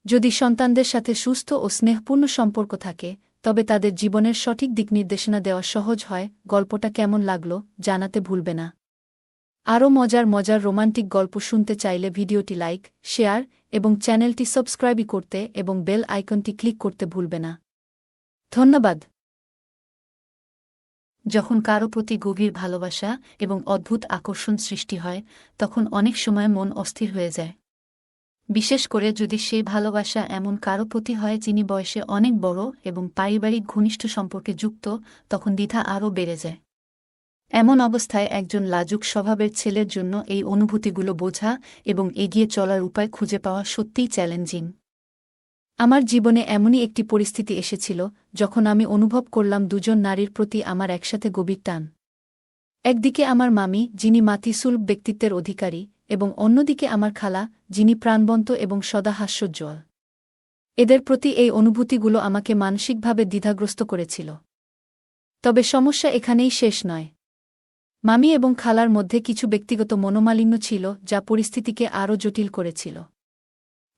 যদি সন্তানদের সাথে সুস্থ ও স্নেহপূর্ণ সম্পর্ক থাকে, তবে তাদের জীবনের সঠিক দিকনির্দেশনা দেওয়া সহজ হয়। গল্পটা কেমন লাগলো জানাতে ভুলবে না। আরও মজার রোমান্টিক গল্প শুনতে চাইলে ভিডিওটি লাইক, শেয়ার এবং চ্যানেলটি সাবস্ক্রাইব করতে এবং বেল আইকনটি ক্লিক করতে ভুলবে না। ধন্যবাদ। যখন কারো প্রতি গভীর ভালোবাসা এবং অদ্ভুত আকর্ষণ সৃষ্টি হয়, তখন অনেক সময় মন অস্থির হয়ে যায়। বিশেষ করে যদি সেই ভালোবাসা এমন কারো প্রতি হয় যিনি বয়সে অনেক বড় এবং পারিবারিক ঘনিষ্ঠ সম্পর্কে যুক্ত, তখন দ্বিধা আরও বেড়ে যায়। এমন অবস্থায় একজন লাজুক স্বভাবের ছেলের জন্য এই অনুভূতিগুলো বোঝা এবং এগিয়ে চলার উপায় খুঁজে পাওয়া সত্যিই চ্যালেঞ্জিং। আমার জীবনে এমনই একটি পরিস্থিতি এসেছিল যখন আমি অনুভব করলাম দুজন নারীর প্রতি আমার একসাথে গভীর টান। একদিকে আমার মামি, যিনি মাতৃসুলভ ব্যক্তিত্বের অধিকারী, এবং অন্যদিকে আমার খালা, যিনি প্রাণবন্ত এবং সদা হাস্যোজ্জ্বল। এদের প্রতি এই অনুভূতিগুলো আমাকে মানসিকভাবে দ্বিধাগ্রস্ত করেছিল। তবে সমস্যা এখানেই শেষ নয়। মামি এবং খালার মধ্যে কিছু ব্যক্তিগত মনোমালিন্য ছিল যা পরিস্থিতিকে আরও জটিল করেছিল।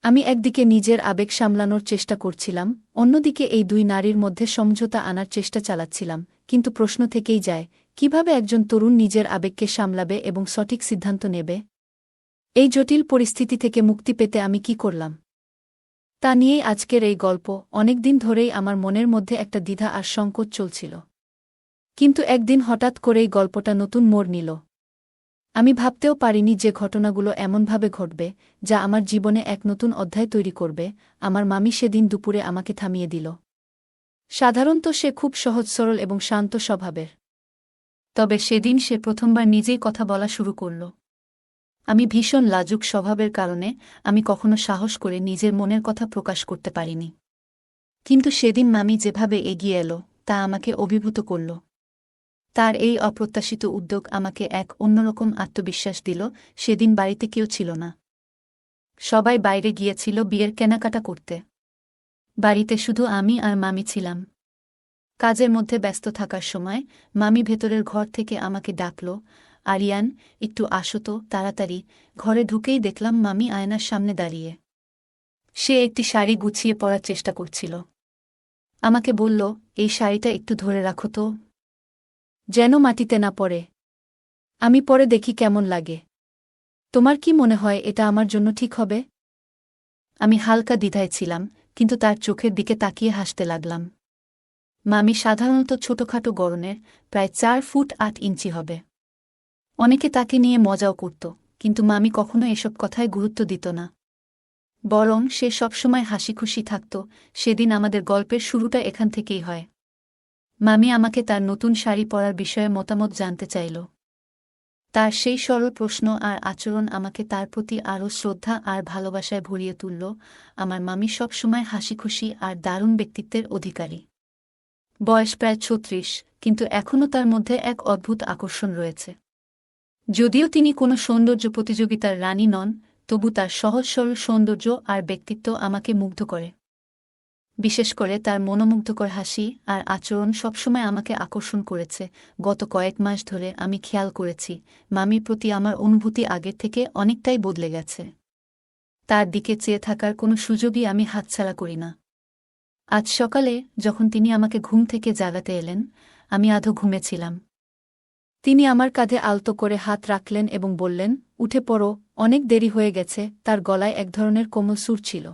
আমি একদিকে নিজের আবেগ সামলানোর চেষ্টা করছিলাম, অন্যদিকে এই দুই নারীর মধ্যে সমঝোতা আনার চেষ্টা চালাচ্ছিলাম, কিন্তু প্রশ্ন থেকেই যায়, কিভাবে একজন তরুণ নিজের আবেগকে সামলাবে এবং সঠিক সিদ্ধান্ত নেবে? এই জটিল পরিস্থিতি থেকে মুক্তি পেতে আমি কি করলাম তা নিয়েই আজকের এই গল্প। অনেকদিন ধরেই আমার মনের মধ্যে একটা দ্বিধা আর সংকোচ চলছিল, কিন্তু একদিন হঠাৎ করেই গল্পটা নতুন মোড় নিল। আমি ভাবতেও পারিনি যে ঘটনাগুলো এমনভাবে ঘটবে যা আমার জীবনে এক নতুন অধ্যায় তৈরি করবে। আমার মামি সেদিন দুপুরে আমাকে থামিয়ে দিল। সাধারণত সে খুব সহজ সরল এবং শান্ত স্বভাবের, তবে সেদিন সে প্রথমবার নিজেই কথা বলা শুরু করল। আমি ভীষণ লাজুক স্বভাবের কারণে আমি কখনো সাহস করে নিজের মনের কথা প্রকাশ করতে পারিনি, কিন্তু সেদিন মামি যেভাবে এগিয়ে এলো তা আমাকে অভিভূত করল। তার এই অপ্রত্যাশিত উদ্যোগ আমাকে এক অন্যরকম আত্মবিশ্বাস দিল। সেদিন বাড়িতে কেউ ছিল না, সবাই বাইরে গিয়েছিল বিয়ের কেনাকাটা করতে। বাড়িতে শুধু আমি আর মামি ছিলাম। কাজের মধ্যে ব্যস্ত থাকার সময় মামি ভেতরের ঘর থেকে আমাকে ডাকল, আরিয়ান, একটু আসো তো তাড়াতাড়ি। ঘরে ঢুকেই দেখলাম মামি আয়নার সামনে দাঁড়িয়ে। সে একটি শাড়ি গুছিয়ে পরার চেষ্টা করছিল। আমাকে বলল, এই শাড়িটা একটু ধরে রাখো তো। যেন মাটিতে না পড়ে। আমি পরে দেখি কেমন লাগে। তোমার কি মনে হয় এটা আমার জন্য ঠিক হবে? আমি হালকা দ্বিধায় ছিলাম, কিন্তু তার চোখের দিকে তাকিয়ে হাসতে লাগলাম। মামি সাধারণত ছোটখাটো গড়নের, প্রায় 4 ফুট 8 ইঞ্চি হবে। অনেকে তাকে নিয়ে মজাও করত, কিন্তু মামি কখনো এসব কথায় গুরুত্ব দিত না। বরং সে সবসময় হাসিখুশি থাকত। সেদিন আমাদের গল্পের শুরুটা এখান থেকেই হয়। মামি আমাকে তার নতুন শাড়ি পরার বিষয়ে মতামত জানতে চাইল। তার সেই সরল প্রশ্ন আর আচরণ আমাকে তার প্রতি আরও শ্রদ্ধা আর ভালোবাসায় ভরিয়ে তুলল। আমার মামি সবসময় হাসিখুশি আর দারুণ ব্যক্তিত্বের অধিকারী। বয়স প্রায় ৩৬, কিন্তু এখনও তার মধ্যে এক অদ্ভুত আকর্ষণ রয়েছে। যদিও তিনি কোনো সৌন্দর্য প্রতিযোগিতার রানী নন, তবু তার সহজ সরল সৌন্দর্য আর ব্যক্তিত্ব আমাকে মুগ্ধ করে। বিশেষ করে তার মনোমুগ্ধকর হাসি আর আচরণ সবসময় আমাকে আকর্ষণ করেছে। গত কয়েক মাস ধরে আমি খেয়াল করেছি, মামির প্রতি আমার অনুভূতি আগের থেকে অনেকটাই বদলে গেছে। তার দিকে চেয়ে থাকার কোনো সুযোগই আমি হাতছাড়া করি না। আজ সকালে যখন তিনি আমাকে ঘুম থেকে জাগাতে এলেন, আমি আধো ঘুমেছিলাম। তিনি আমার কাঁধে আলতো করে হাত রাখলেন এবং বললেন, উঠে পড়ো, অনেক দেরি হয়ে গেছে। তার গলায় এক ধরনের কোমল সুর ছিল।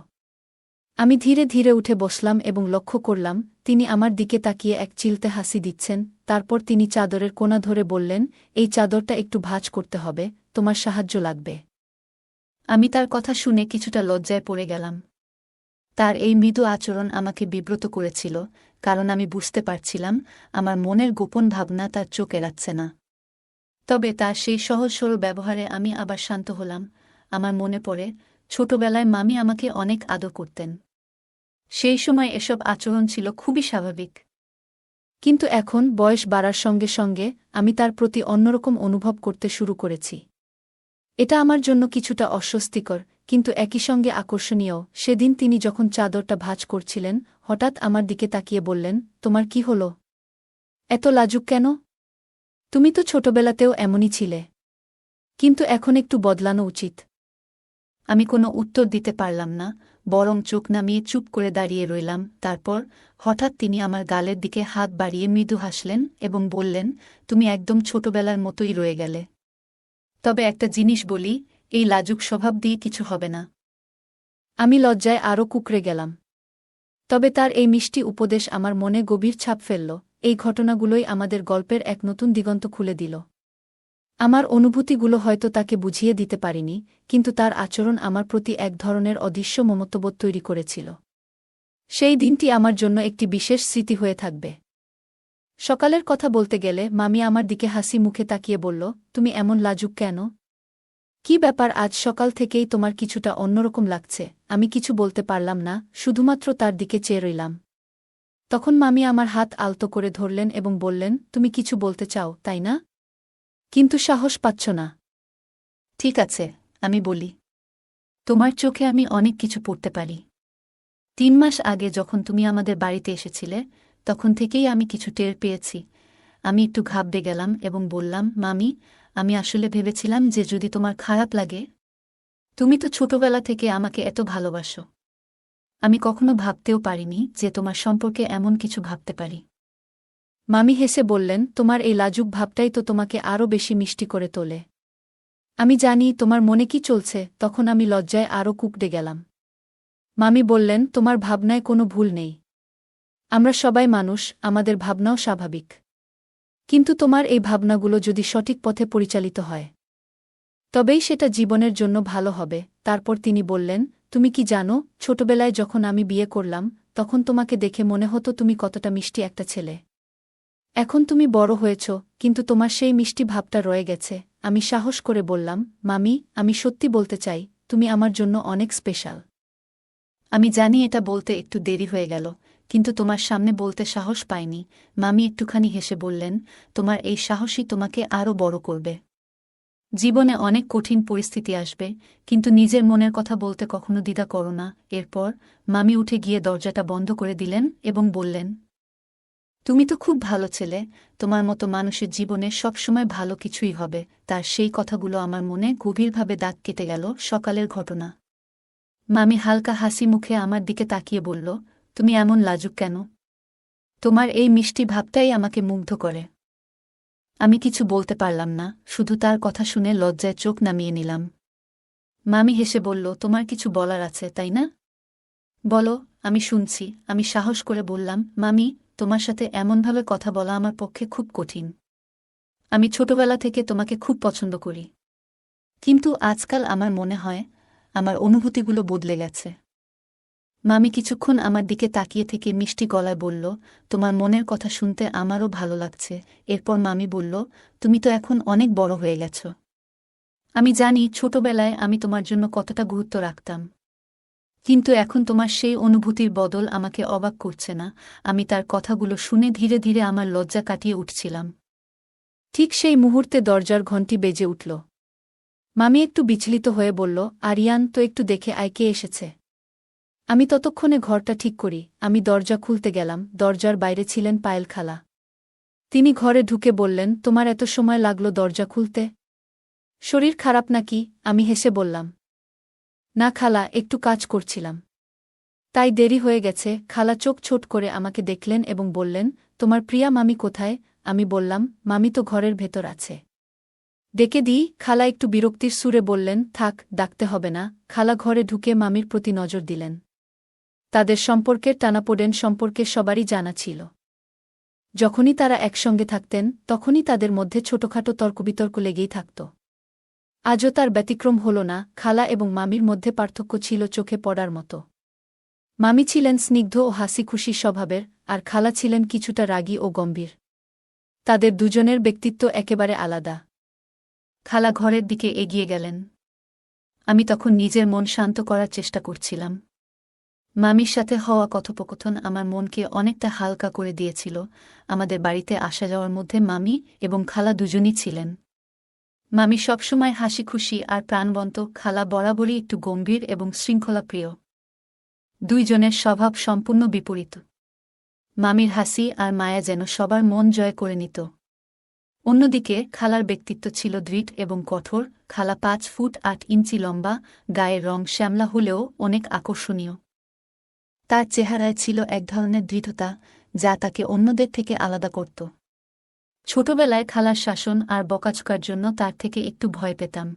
আমি ধীরে ধীরে উঠে বসলাম এবং লক্ষ্য করলাম তিনি আমার দিকে তাকিয়ে এক চিলতে হাসি দিচ্ছেন। তারপর তিনি চাদরের কোণা ধরে বললেন, এই চাদরটা একটু ভাঁজ করতে হবে, তোমার সাহায্য লাগবে। আমি তার কথা শুনে কিছুটা লজ্জায় পড়ে গেলাম। তার এই মৃদু আচরণ আমাকে বিব্রত করেছিল, কারণ আমি বুঝতে পারছিলাম আমার মনের গোপন ভাবনা তার চোখ এড়াচ্ছে না। তবে তার সেই সহজ সরল ব্যবহারে আমি আবার শান্ত হলাম। আমার মনে পড়ে, ছোটবেলায় মামি আমাকে অনেক আদর করতেন। সেই সময় এসব আচরণ ছিল খুবই স্বাভাবিক। কিন্তু এখন বয়স বাড়ার সঙ্গে সঙ্গে আমি তার প্রতি অন্যরকম অনুভব করতে শুরু করেছি। এটা আমার জন্য কিছুটা অস্বস্তিকর, কিন্তু একই সঙ্গে আকর্ষণীয়। সেদিন তিনি যখন চাদরটা ভাঁজ করছিলেন, হঠাৎ আমার দিকে তাকিয়ে বললেন, তোমার কি হল? এত লাজুক কেন? তুমি তো ছোটবেলাতেও এমনই ছিলে। কিন্তু এখন একটু বদলানো উচিত। আমি কোনো উত্তর দিতে পারলাম না, বরং চোখ নামিয়ে চুপ করে দাঁড়িয়ে রইলাম। তারপর হঠাৎ তিনি আমার গালের দিকে হাত বাড়িয়ে মৃদু হাসলেন এবং বললেন, তুমি একদম ছোটবেলার মতোই রয়ে গেলে। তবে একটা জিনিস বলি, এই লাজুক স্বভাব দিয়ে কিছু হবে না। আমি লজ্জায় আরও কুঁকড়ে গেলাম। তবে তার এই মিষ্টি উপদেশ আমার মনে গভীর ছাপ ফেলল। এই ঘটনাগুলোই আমাদের গল্পের এক নতুন দিগন্ত খুলে দিল। আমার অনুভূতিগুলো হয়তো তাকে বুঝিয়ে দিতে পারিনি, কিন্তু তার আচরণ আমার প্রতি এক ধরনের অদৃশ্য মমত্ববোধ তৈরি করেছিল। সেই দিনটি আমার জন্য একটি বিশেষ স্মৃতি হয়ে থাকবে। সকালের কথা বলতে গেলে মামি আমার দিকে হাসি মুখে তাকিয়ে বলল, তুমি এমন লাজুক কেন? কি ব্যাপার, আজ সকাল থেকেই তোমার কিছুটা অন্যরকম লাগছে। আমি কিছু বলতে পারলাম না, শুধুমাত্র তার দিকে চেয়ে রইলাম। তখন মামি আমার হাত আলতো করে ধরলেন এবং বললেন, তুমি কিছু বলতে চাও, তাই না? কিন্তু সাহস পাচ্ছ না। ঠিক আছে, আমি বলি। তোমার চোখে আমি অনেক কিছু পড়তে পারি। 3 মাস আগে যখন তুমি আমাদের বাড়িতে এসেছিলে, তখন থেকেই আমি কিছু টের পেয়েছি। আমি একটু ঘাবড়ে গেলাম এবং বললাম, মামি, আমি আসলে ভেবেছিলাম যে যদি তোমার খারাপ লাগে। তুমি তো ছোটবেলা থেকে আমাকে এত ভালোবাসো। আমি কখনো ভাবতেও পারিনি যে তোমার সম্পর্কে এমন কিছু ভাবতে পারি। মামি হেসে বললেন, তোমার এই লাজুক ভাবটাই তো তোমাকে আরও বেশি মিষ্টি করে তোলে। আমি জানি তোমার মনে কি চলছে। তখন আমি লজ্জায় আরও কুঁকড়ে গেলাম। মামি বললেন, তোমার ভাবনায় কোনো ভুল নেই। আমরা সবাই মানুষ, আমাদের ভাবনাও স্বাভাবিক। কিন্তু তোমার এই ভাবনাগুলো যদি সঠিক পথে পরিচালিত হয়, তবেই সেটা জীবনের জন্য ভালো হবে। তারপর তিনি বললেন, তুমি কি জানো, ছোটবেলায় যখন আমি বিয়ে করলাম, তখন তোমাকে দেখে মনে হতো তুমি কতটা মিষ্টি একটা ছেলে। এখন তুমি বড় হয়েছ, কিন্তু তোমার সেই মিষ্টি ভাবটা রয়ে গেছে। আমি সাহস করে বললাম, মামি, আমি সত্যি বলতে চাই, তুমি আমার জন্য অনেক স্পেশাল। আমি জানি এটা বলতে একটু দেরি হয়ে গেল, কিন্তু তোমার সামনে বলতে সাহস পাইনি। মামি একটুখানি হেসে বললেন, তোমার এই সাহসই তোমাকে আরও বড় করবে। জীবনে অনেক কঠিন পরিস্থিতি আসবে, কিন্তু নিজের মনের কথা বলতে কখনো দ্বিধা করো না। এরপর মামি উঠে গিয়ে দরজাটা বন্ধ করে দিলেন এবং বললেন, তুমি তো খুব ভালো ছেলে, তোমার মতো মানুষের জীবনে সবসময় ভালো কিছুই হবে। তার সেই কথাগুলো আমার মনে গভীরভাবে দাগ কেটে গেল। সকালের ঘটনা। মামি হালকা হাসি মুখে আমার দিকে তাকিয়ে বলল, তুমি এমন লাজুক কেন? তোমার এই মিষ্টি ভাবটাই আমাকে মুগ্ধ করে। আমি কিছু বলতে পারলাম না, শুধু তার কথা শুনে লজ্জায় চোখ নামিয়ে নিলাম। মামি হেসে বলল, তোমার কিছু বলার আছে তাই না? বলো, আমি শুনছি। আমি সাহস করে বললাম, মামি, তোমার সাথে এমনভাবে কথা বলা আমার পক্ষে খুব কঠিন। আমি ছোটবেলা থেকে তোমাকে খুব পছন্দ করি, কিন্তু আজকাল আমার মনে হয় আমার অনুভূতিগুলো বদলে গেছে। মামি কিছুক্ষণ আমার দিকে তাকিয়ে থেকে মিষ্টি গলায় বলল, তোমার মনের কথা শুনতে আমারও ভালো লাগছে। এরপর মামি বলল, তুমি তো এখন অনেক বড় হয়ে গেছ। আমি জানি ছোটবেলায় আমি তোমার জন্য কতটা গুরুত্ব রাখতাম, কিন্তু এখন তোমার সেই অনুভূতির বদল আমাকে অবাক করছে না। আমি তার কথাগুলো শুনে ধীরে ধীরে আমার লজ্জা কাটিয়ে উঠছিলাম। ঠিক সেই মুহূর্তে দরজার ঘণ্টি বেজে উঠল। মামি একটু বিচলিত হয়ে বলল, আরিয়ান, তো একটু দেখে আয় কে এসেছে। আমি ততক্ষণে ঘরটা ঠিক করি। আমি দরজা খুলতে গেলাম, দরজার বাইরে ছিলেন পায়েল খালা। তিনি ঘরে ঢুকে বললেন, তোমার এত সময় লাগল দরজা খুলতে? শরীর খারাপ নাকি? আমি হেসে বললাম, না খালা, একটু কাজ করছিলাম, তাই দেরি হয়ে গেছে। খালা চোখ ছোট করে আমাকে দেখলেন এবং বললেন, তোমার প্রিয়া মামি কোথায়? আমি বললাম, মামি তো ঘরের ভেতর আছে। ডেকে দিই? খালা একটু বিরক্তির সুরে বললেন, থাক, ডাকতে হবে না। খালা ঘরে ঢুকে মামির প্রতি নজর দিলেন। তাদের সম্পর্কের টানাপোড়েন সম্পর্কে সবারই জানা ছিল। যখনই তারা একসঙ্গে থাকতেন তখনই তাদের মধ্যে ছোটখাটো তর্কবিতর্ক লেগেই থাকত। আজও তার ব্যতিক্রম হল না। খালা এবং মামির মধ্যে পার্থক্য ছিল চোখে পড়ার মতো। মামি ছিলেন স্নিগ্ধ ও হাসি খুশি স্বভাবের, আর খালা ছিলেন কিছুটা রাগী ও গম্ভীর। তাদের দুজনের ব্যক্তিত্ব একেবারে আলাদা। খালা ঘরের দিকে এগিয়ে গেলেন। আমি তখন নিজের মন শান্ত করার চেষ্টা করছিলাম। মামির সাথে হওয়া কথোপকথন আমার মনকে অনেকটা হালকা করে দিয়েছিল। আমাদের বাড়িতে আসা যাওয়ার মধ্যে মামি এবং খালা দুজনই ছিলেন। মামি সবসময় হাসি খুশি আর প্রাণবন্ত, খালা বরাবরই একটু গম্ভীর এবং শৃঙ্খলাপ্রিয়। দুইজনের স্বভাব সম্পূর্ণ বিপরীত। মামির হাসি আর মায়া যেন সবার মন জয় করে নিত। অন্যদিকে খালার ব্যক্তিত্ব ছিল দৃঢ় এবং কঠোর। খালা 5 ফুট 8 ইঞ্চি লম্বা, গায়ের রং শ্যামলা হলেও অনেক আকর্ষণীয়। তার চেহারায় ছিল এক ধরনের দৃঢ়তা যা তাকে অন্যদের থেকে আলাদা করত। ছোটবেলায় খালার শাসন আর বকাঝকার জন্য তার থেকে একটু ভয় পেতাম,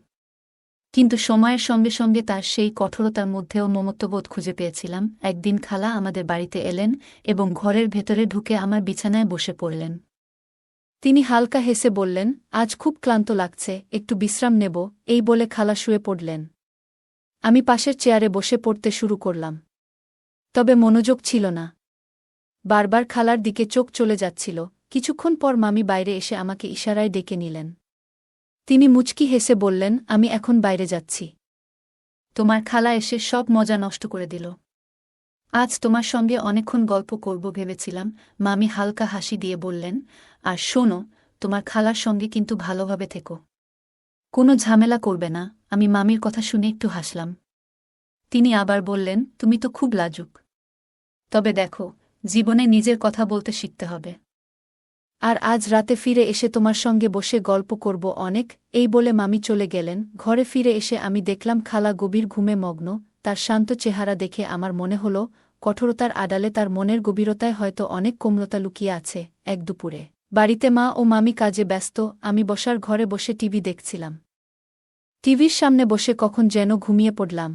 কিন্তু সময়ের সঙ্গে সঙ্গে তার সেই কঠোরতার মধ্যেও মমত্ববোধ খুঁজে পেয়েছিলাম। একদিন খালা আমাদের বাড়িতে এলেন এবং ঘরের ভেতরে ঢুকে আমার বিছানায় বসে পড়লেন। তিনি হালকা হেসে বললেন, আজ খুব ক্লান্ত লাগছে, একটু বিশ্রাম নেব। এই বলে খালা শুয়ে পড়লেন। আমি পাশের চেয়ারে বসে পড়তে শুরু করলাম, তবে মনোযোগ ছিল না। বারবার খালার দিকে চোখ চলে যাচ্ছিল। কিছুক্ষণ পর মামি বাইরে এসে আমাকে ইশারায় ডেকে নিলেন। তিনি মুচকি হেসে বললেন, আমি এখন বাইরে যাচ্ছি। তোমার খালা এসে সব মজা নষ্ট করে দিল। আজ তোমার সঙ্গে অনেকক্ষণ গল্প করব ভেবেছিলাম। মামি হালকা হাসি দিয়ে বললেন, আর শোনো, তোমার খালার সঙ্গে কিন্তু ভালোভাবে থেকো, কোনো ঝামেলা করবে না। আমি মামির কথা শুনে একটু হাসলাম। তিনি আবার বললেন, তুমি তো খুব লাজুক, তবে দেখো, জীবনে নিজের কথা বলতে শিখতে হবে। আর আজ রাতে ফিরে এসে তোমার সঙ্গে বসে গল্প করব অনেক। এই বলে মামি চলে গেলেন। ঘরে ফিরে এসে আমি দেখলাম খালা গভীর ঘুমে মগ্ন। তার শান্ত চেহারা দেখে আমার মনে হল, কঠোরতার আড়ালে তার মনের গভীরতায় হয়তো অনেক কোমলতা লুকিয়ে আছে। এক দুপুরে বাড়িতে মা ও মামি কাজে ব্যস্ত। আমি বসার ঘরে বসে টিভি দেখছিলাম। টিভির সামনে বসে কখন যেন ঘুমিয়ে পড়লাম।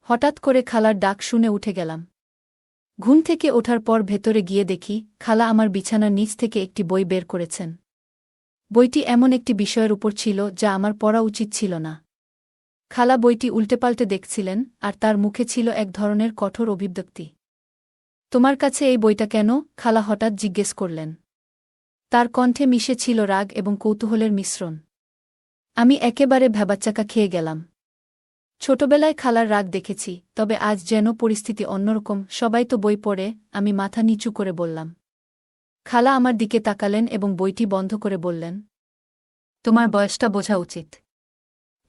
হঠাৎ করে খালার ডাক শুনে উঠে গেলাম। ঘুম থেকে ওঠার পর ভেতরে গিয়ে দেখি, খালা আমার বিছানার নিচ থেকে একটি বই বের করেছেন। বইটি এমন একটি বিষয়ের উপর ছিল যা আমার পড়া উচিত ছিল না। খালা বইটি উল্টেপাল্টে দেখছিলেন, আর তার মুখে ছিল এক ধরনের কঠোর অভিব্যক্তি। তোমার কাছে এই বইটা কেন? খালা হঠাৎ জিজ্ঞেস করলেন। তার কণ্ঠে মিশে ছিল রাগ এবং কৌতূহলের মিশ্রণ। আমি একেবারে ভ্যাবাচ্চাকা খেয়ে গেলাম। ছোটবেলায় খালার রাগ দেখেছি, তবে আজ যেন পরিস্থিতি অন্যরকম। সবাই তো বই পড়ে। আমি মাথা নিচু করে বললাম। খালা আমার দিকে তাকালেন এবং বইটি বন্ধ করে বললেন, তোমার বয়সটা বোঝা উচিত।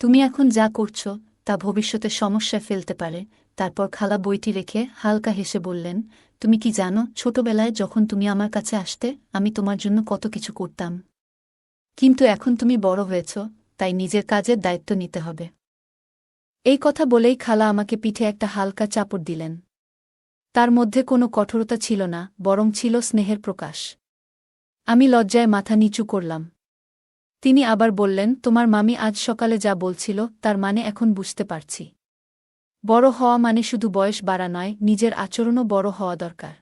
তুমি এখন যা করছো তা ভবিষ্যতে সমস্যায় ফেলতে পারে। তারপর খালা বইটি রেখে হালকা হেসে বললেন, তুমি কি জানো, ছোটবেলায় যখন তুমি আমার কাছে আসতে আমি তোমার জন্য কত কিছু করতাম, কিন্তু এখন তুমি বড় হয়েছ, তাই নিজের কাজের দায়িত্ব নিতে হবে। এই কথা বলেই খালা আমাকে পিঠে একটা হালকা চাপড় দিলেন। তার মধ্যে কোনো কঠোরতা ছিল না, বরং ছিল স্নেহের প্রকাশ। আমি লজ্জায় মাথা নিচু করলাম। তিনি আবার বললেন, তোমার মামি আজ সকালে যা বলছিল তার মানে এখন বুঝতে পারছি। বড় হওয়া মানে শুধু বয়স বাড়া নয়, নিজের আচরণও বড় হওয়া দরকার।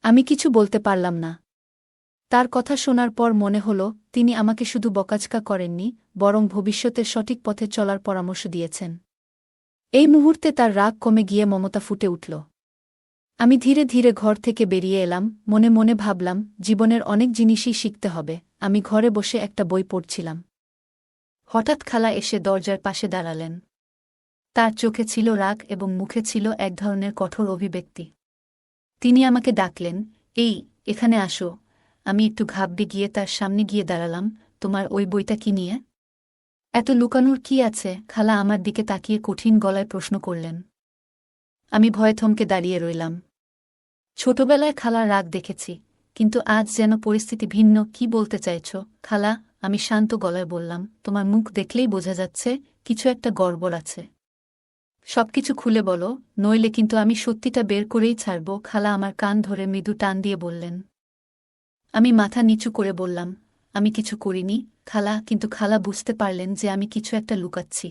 আমি কিছু বলতে পারলাম না। তার কথা শোনার পর মনে হল তিনি আমাকে শুধু বকাঝকা করেননি, বরং ভবিষ্যতের সঠিক পথে চলার পরামর্শ দিয়েছেন। এই মুহূর্তে তার রাগ কমে গিয়ে মমতা ফুটে উঠল। আমি ধীরে ধীরে ঘর থেকে বেরিয়ে এলাম, মনে মনে ভাবলাম জীবনের অনেক জিনিসই শিখতে হবে। আমি ঘরে বসে একটা বই পড়ছিলাম। হঠাৎ খালা এসে দরজার পাশে দাঁড়ালেন। তার চোখে ছিল রাগ এবং মুখে ছিল এক ধরনের কঠোর অভিব্যক্তি। তিনি আমাকে ডাকলেন, এই, এখানে আসো। আমি একটু ঘাবড়ে গিয়ে তার সামনে গিয়ে দাঁড়ালাম। তোমার ওই বইটা কি নিয়ে? এত লুকানোর কি আছে? খালা আমার দিকে তাকিয়ে কঠিন গলায় প্রশ্ন করলেন। আমি ভয়ে থমকে দাঁড়িয়ে রইলাম। ছোটবেলায় খালার রাগ দেখেছি, কিন্তু আজ যেন পরিস্থিতি ভিন্ন। কি বলতে চাইছ খালা? আমি শান্ত গলায় বললাম, তোমার মুখ দেখলেই বোঝা যাচ্ছে কিছু একটা গড়বড় আছে। সবকিছু খুলে বলো, নইলে কিন্তু আমি সত্যিটা বের করেই ছাড়ব। খালা আমার কান ধরে মৃদু টান দিয়ে বললেন। আমি মাথা নিচু করে বললাম, আমি কিছু করিনি খালা। কিন্তু খালা বুঝতে পারলেন যে আমি কিছু একটা লুকাচ্ছি।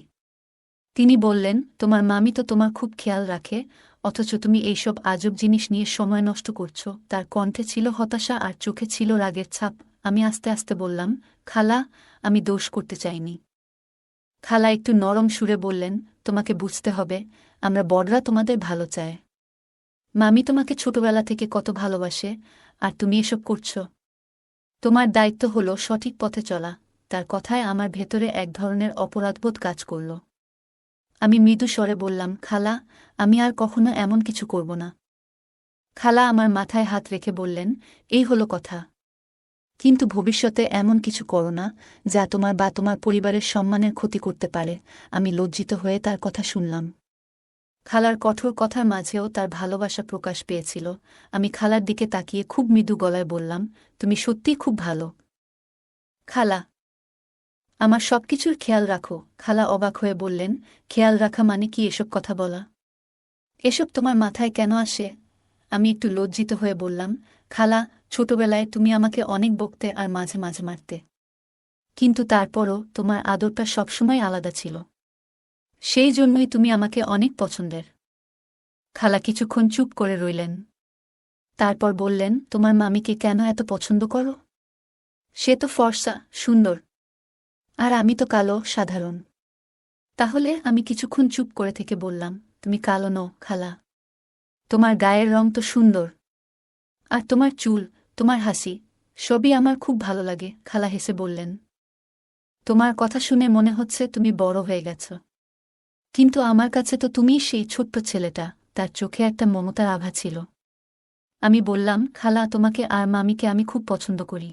তিনি বললেন, তোমার মামি তো তোমার খুব খেয়াল রাখে, অথচ তুমি এইসব আজব জিনিস নিয়ে সময় নষ্ট করছ। তার কণ্ঠে ছিল হতাশা আর চোখে ছিল রাগের ছাপ। আমি আস্তে আস্তে বললাম, খালা, আমি দোষ করতে চাইনি। খালা একটু নরম সুরে বললেন, তোমাকে বুঝতে হবে, আমরা বড়রা তোমাদের ভালো চায়। মামি তোমাকে ছোটবেলা থেকে কত ভালোবাসে, আর তুমি এসব করছ। তোমার দায়িত্ব হলো সঠিক পথে চলা। তার কথায় আমার ভেতরে এক ধরনের অপরাধবোধ কাজ করল। আমি মৃদু স্বরে বললাম, খালা, আমি আর কখনো এমন কিছু করব না। খালা আমার মাথায় হাত রেখে বললেন, এই হলো কথা। কিন্তু ভবিষ্যতে এমন কিছু করো না যা তোমার বা তোমার পরিবারের সম্মানের ক্ষতি করতে পারে। আমি লজ্জিত হয়ে তার কথা শুনলাম। খালার কঠোর কথার মাঝেও তার ভালোবাসা প্রকাশ পেয়েছিল। আমি খালার দিকে তাকিয়ে খুব মৃদু গলায় বললাম, তুমি সত্যিই খুব ভালো খালা। আমার সবকিছুর খেয়াল রাখো। খালা অবাক হয়ে বললেন, খেয়াল রাখা মানে কি? এসব কথা বলা, এসব তোমার মাথায় কেন আসে? আমি একটু লজ্জিত হয়ে বললাম, খালা, ছোটবেলায় তুমি আমাকে অনেক বকতে আর মাঝে মাঝে মারতে। কিন্তু তারপরও তোমার আদরটা সবসময় আলাদা ছিল। সেই জন্যই তুমি আমাকে অনেক পছন্দের। খালা কিছুক্ষণ চুপ করে রইলেন। তারপর বললেন, তোমার মামিকে কেন এত পছন্দ করো? সে তো ফর্সা, সুন্দর, আর আমি তো কালো, সাধারণ। তাহলে? আমি কিছুক্ষণ চুপ করে থেকে বললাম, তুমি কালো নও খালা। তোমার গায়ের রং তো সুন্দর, আর তোমার চুল, তোমার হাসি, সবই আমার খুব ভালো লাগে। খালা হেসে বললেন, তোমার কথা শুনে মনে হচ্ছে তুমি বড় হয়ে গেছ। কিন্তু আমার কাছে তো তুমিই সেই ছোট্ট ছেলেটা। তার চোখে একটা মমতার আভা ছিল। আমি বললাম, খালা, তোমাকে আর মামিকে আমি খুব পছন্দ করি।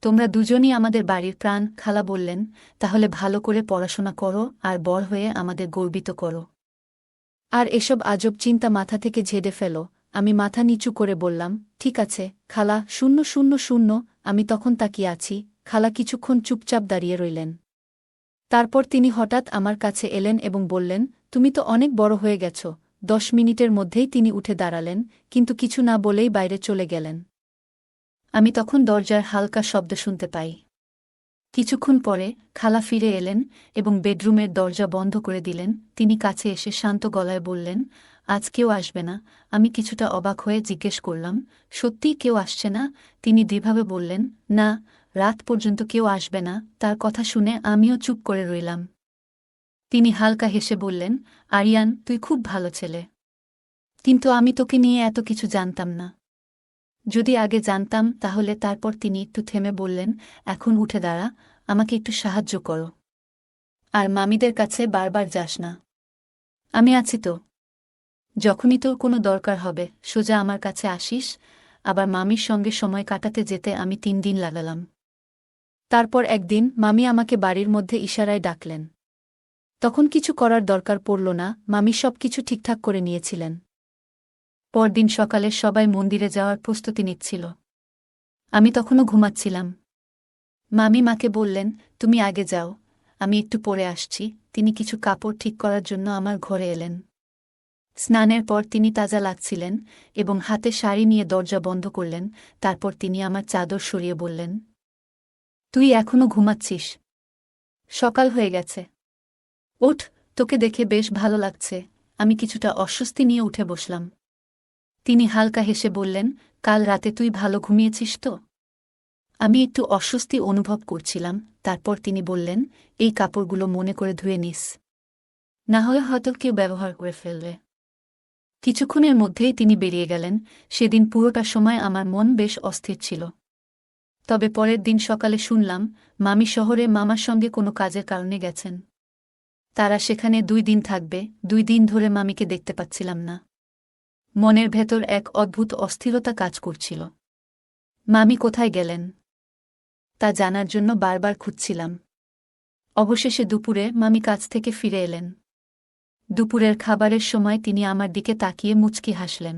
তোমরা দুজনই আমাদের বাড়ির প্রাণ। খালা বললেন, তাহলে ভালো করে পড়াশোনা করো আর বড় হয়ে আমাদের গর্বিত করো। আর এসব আজব চিন্তা মাথা থেকে ঝেড়ে ফেলো। আমি মাথা নিচু করে বললাম, ঠিক আছে খালা। 000। আমি তখন তাকিয়ে আছি। খালা কিছুক্ষণ চুপচাপ দাঁড়িয়ে রইলেন। তারপর তিনি হঠাৎ আমার কাছে এলেন এবং বললেন, তুমি তো অনেক বড় হয়ে গেছ। 10 মিনিটের মধ্যেই তিনি উঠে দাঁড়ালেন, কিন্তু কিছু না বলেই বাইরে চলে গেলেন। আমি তখন দরজার হালকা শব্দ শুনতে পাই। কিছুক্ষণ পরে খালা ফিরে এলেন এবং বেডরুমের দরজা বন্ধ করে দিলেন। তিনি কাছে এসে শান্ত গলায় বললেন, আজ কেউ আসবে না? আমি কিছুটা অবাক হয়ে জিজ্ঞেস করলাম, সত্যিই কেউ আসছে না? তিনি দৃঢ়ভাবে বললেন, না, রাত পর্যন্ত কেউ আসবে না। তার কথা শুনে আমিও চুপ করে রইলাম। তিনি হালকা হেসে বললেন, আরিয়ান, তুই খুব ভালো ছেলে। কিন্তু আমি তোকে নিয়ে এত কিছু জানতাম না। যদি আগে জানতাম তাহলে। তারপর তিনি একটু থেমে বললেন, এখন উঠে দাঁড়া, আমাকে একটু সাহায্য করো। আর মামিদের কাছে বারবার যাস না। আমি আছি তো। যখনই তোর কোনো দরকার হবে সোজা আমার কাছে আসিস। আবার মামির সঙ্গে সময় কাটাতে যেতে আমি 3 দিন লাগালাম। তারপর একদিন মামি আমাকে বাড়ির মধ্যে ইশারায় ডাকলেন। তখন কিছু করার দরকার পড়ল না, মামি সবকিছু ঠিকঠাক করে নিয়েছিলেন। পরদিন সকালে সবাই মন্দিরে যাওয়ার প্রস্তুতি নিচ্ছিল। আমি তখনও ঘুমাচ্ছিলাম। মামি মাকে বললেন, তুমি আগে যাও, আমি একটু পরে আসছি। তিনি কিছু কাপড় ঠিক করার জন্য আমার ঘরে এলেন। স্নানের পর তিনি তাজা লাগছিলেন এবং হাতে শাড়ি নিয়ে দরজা বন্ধ করলেন। তারপর তিনি আমার চাদর সরিয়ে বললেন, তুই এখনো ঘুমাচ্ছিস? সকাল হয়ে গেছে। ওঠ, তোকে দেখে বেশ ভালো লাগছে। আমি কিছুটা অস্বস্তি নিয়ে উঠে বসলাম। তিনি হালকা হেসে বললেন, কাল রাতে তুই ভালো ঘুমিয়েছিস তো? আমি একটু অস্বস্তি অনুভব করছিলাম। তারপর তিনি বললেন, এই কাপড়গুলো মনে করে ধুয়ে নিস, না হলে হয়তো কেউ ব্যবহার করে ফেলবে। কিছুক্ষণের মধ্যেই তিনি বেরিয়ে গেলেন। সেদিন পুরোটা সময় আমার মন বেশ অস্থির ছিল। তবে পরের দিন সকালে শুনলাম, মামি শহরে মামার সঙ্গে কোনো কাজের কারণে গেছেন। তারা সেখানে 2 দিন থাকবে। 2 দিন ধরে মামিকে দেখতে পাচ্ছিলাম না। মনের ভেতর এক অদ্ভুত অস্থিরতা কাজ করছিল। মামি কোথায় গেলেন তা জানার জন্য বারবার খুঁজছিলাম। অবশেষে দুপুরে মামি কাজ থেকে ফিরে এলেন। দুপুরের খাবারের সময় তিনি আমার দিকে তাকিয়ে মুচকি হাসলেন।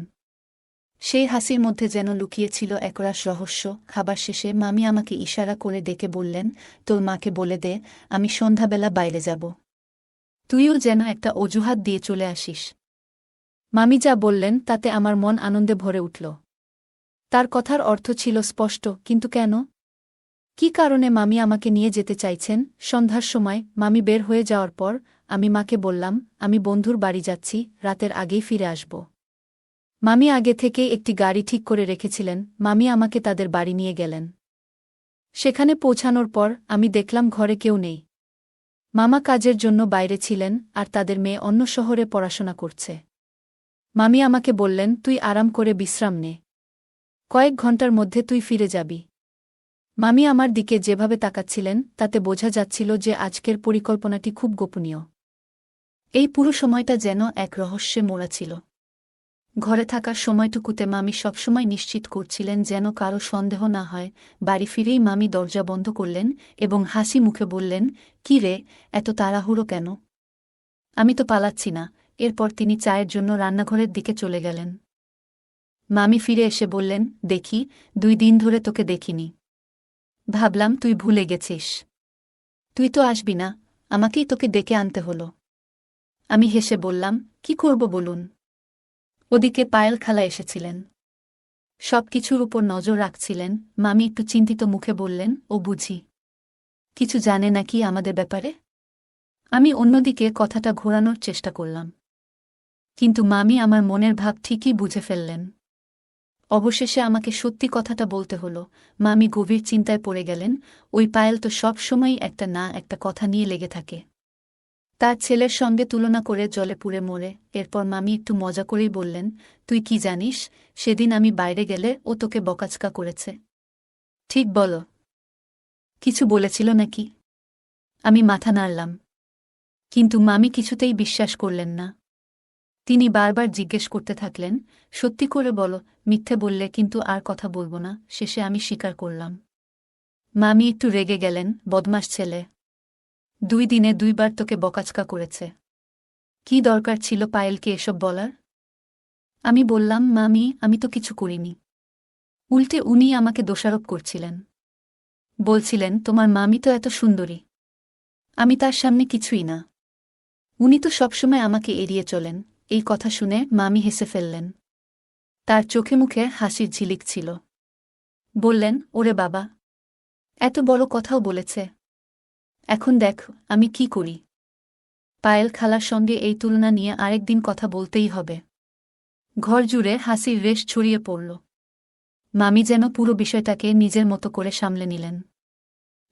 সেই হাসির মধ্যে যেন লুকিয়েছিল একরাশ রহস্য। খাবার শেষে মামি আমাকে ইশারা করে ডেকে বললেন, তোর মাকে বলে দে আমি সন্ধ্যাবেলা বাইরে যাব। তুইও যেন একটা অজুহাত দিয়ে চলে আসিস। মামি যা বললেন তাতে আমার মন আনন্দে ভরে উঠল। তার কথার অর্থ ছিল স্পষ্ট, কিন্তু কেন? কি কারণে মামি আমাকে নিয়ে যেতে চাইছেন? সন্ধ্যার সময় মামি বের হয়ে যাওয়ার পর আমি মাকে বললাম, আমি বন্ধুর বাড়ি যাচ্ছি, রাতের আগেই ফিরে আসব। মামি আগে থেকেই একটি গাড়ি ঠিক করে রেখেছিলেন। মামি আমাকে তাদের বাড়ি নিয়ে গেলেন। সেখানে পৌঁছানোর পর আমি দেখলাম ঘরে কেউ নেই। মামা কাজের জন্য বাইরে ছিলেন আর তাদের মেয়ে অন্য শহরে পড়াশোনা করছে। মামি আমাকে বললেন, তুই আরাম করে বিশ্রাম নে, কয়েক ঘন্টার মধ্যে তুই ফিরে যাবি। মামি আমার দিকে যেভাবে তাকাচ্ছিলেন তাতে বোঝা যাচ্ছিল যে আজকের পরিকল্পনাটি খুব গোপনীয়। এই পুরো সময়টা যেন এক রহস্যে মোড়া ছিল। ঘরে থাকার সময়টুকুতে মামি সবসময় নিশ্চিত করছিলেন যেন কারো সন্দেহ না হয়। বাড়ি ফিরেই মামি দরজা বন্ধ করলেন এবং হাসি মুখে বললেন, কি রে, এত তাড়াহুড়ো কেন? আমি তো পালাচ্ছি না। এরপর তিনি চায়ের জন্য রান্নাঘরের দিকে চলে গেলেন। মামি ফিরে এসে বললেন, দেখি, 2 দিন ধরে তোকে দেখিনি। ভাবলাম তুই ভুলে গেছিস। তুই তো আসবি না, আমাকেই তোকে ডেকে আনতে হলো। আমি হেসে বললাম, কি করব বলুন? ওদিকে পায়েল খালা এসেছিলেন। সব কিছুর উপর নজর রাখছিলেন। মামি একটু চিন্তিত মুখে বললেন, ও বুঝি কিছু জানে নাকি আমাদের ব্যাপারে? আমি অন্যদিকে কথাটা ঘোরানোর চেষ্টা করলাম, কিন্তু মামি আমার মনের ভাব ঠিকই বুঝে ফেললেন। অবশেষে আমাকে সত্যি কথাটা বলতে হলো। মামি গভীর চিন্তায় পড়ে গেলেন। ওই পায়েল তো সব সময়ই একটা না একটা কথা নিয়ে লেগে থাকে। তার ছেলের সঙ্গে তুলনা করে জলে পুড়ে মরে। এরপর মামি একটু মজা করেই বললেন, তুই কি জানিস, সেদিন আমি বাইরে গেলে ও তোকে বকাচকা করেছে? ঠিক বলো, কিছু বলেছিল নাকি? আমি মাথা নাড়লাম, কিন্তু মামি কিছুতেই বিশ্বাস করলেন না। তিনি বারবার জিজ্ঞেস করতে থাকলেন, সত্যি করে বলো, মিথ্যে বললে কিন্তু আর কথা বলবো না। শেষে আমি স্বীকার করলাম। মামি একটু রেগে গেলেন, বদমাস ছেলে, 2 দিনে 2 বার তোকে বকাচকা করেছে। কি দরকার ছিল পায়েলকে এসব বলার? আমি বললাম, মামি, আমি তো কিছু করিনি। উল্টে উনি আমাকে দোষারোপ করছিলেন। বলছিলেন, তোমার মামি তো এত সুন্দরী, আমি তার সামনে কিছুই না। উনি তো সবসময় আমাকে এড়িয়ে চলেন। এই কথা শুনে মামি হেসে ফেললেন। তার চোখে মুখে হাসির ঝিলিক ছিল। বললেন, ওরে বাবা, এত বড় কথাও বলেছে। এখন দেখ আমি কি করি। পায়েল খালার সঙ্গে এই তুলনা নিয়ে আরেকদিন কথা বলতেই হবে। ঘর জুড়ে হাসির রেশ ছড়িয়ে পড়ল। মামি যেন পুরো বিষয়টাকে নিজের মতো করে সামলে নিলেন।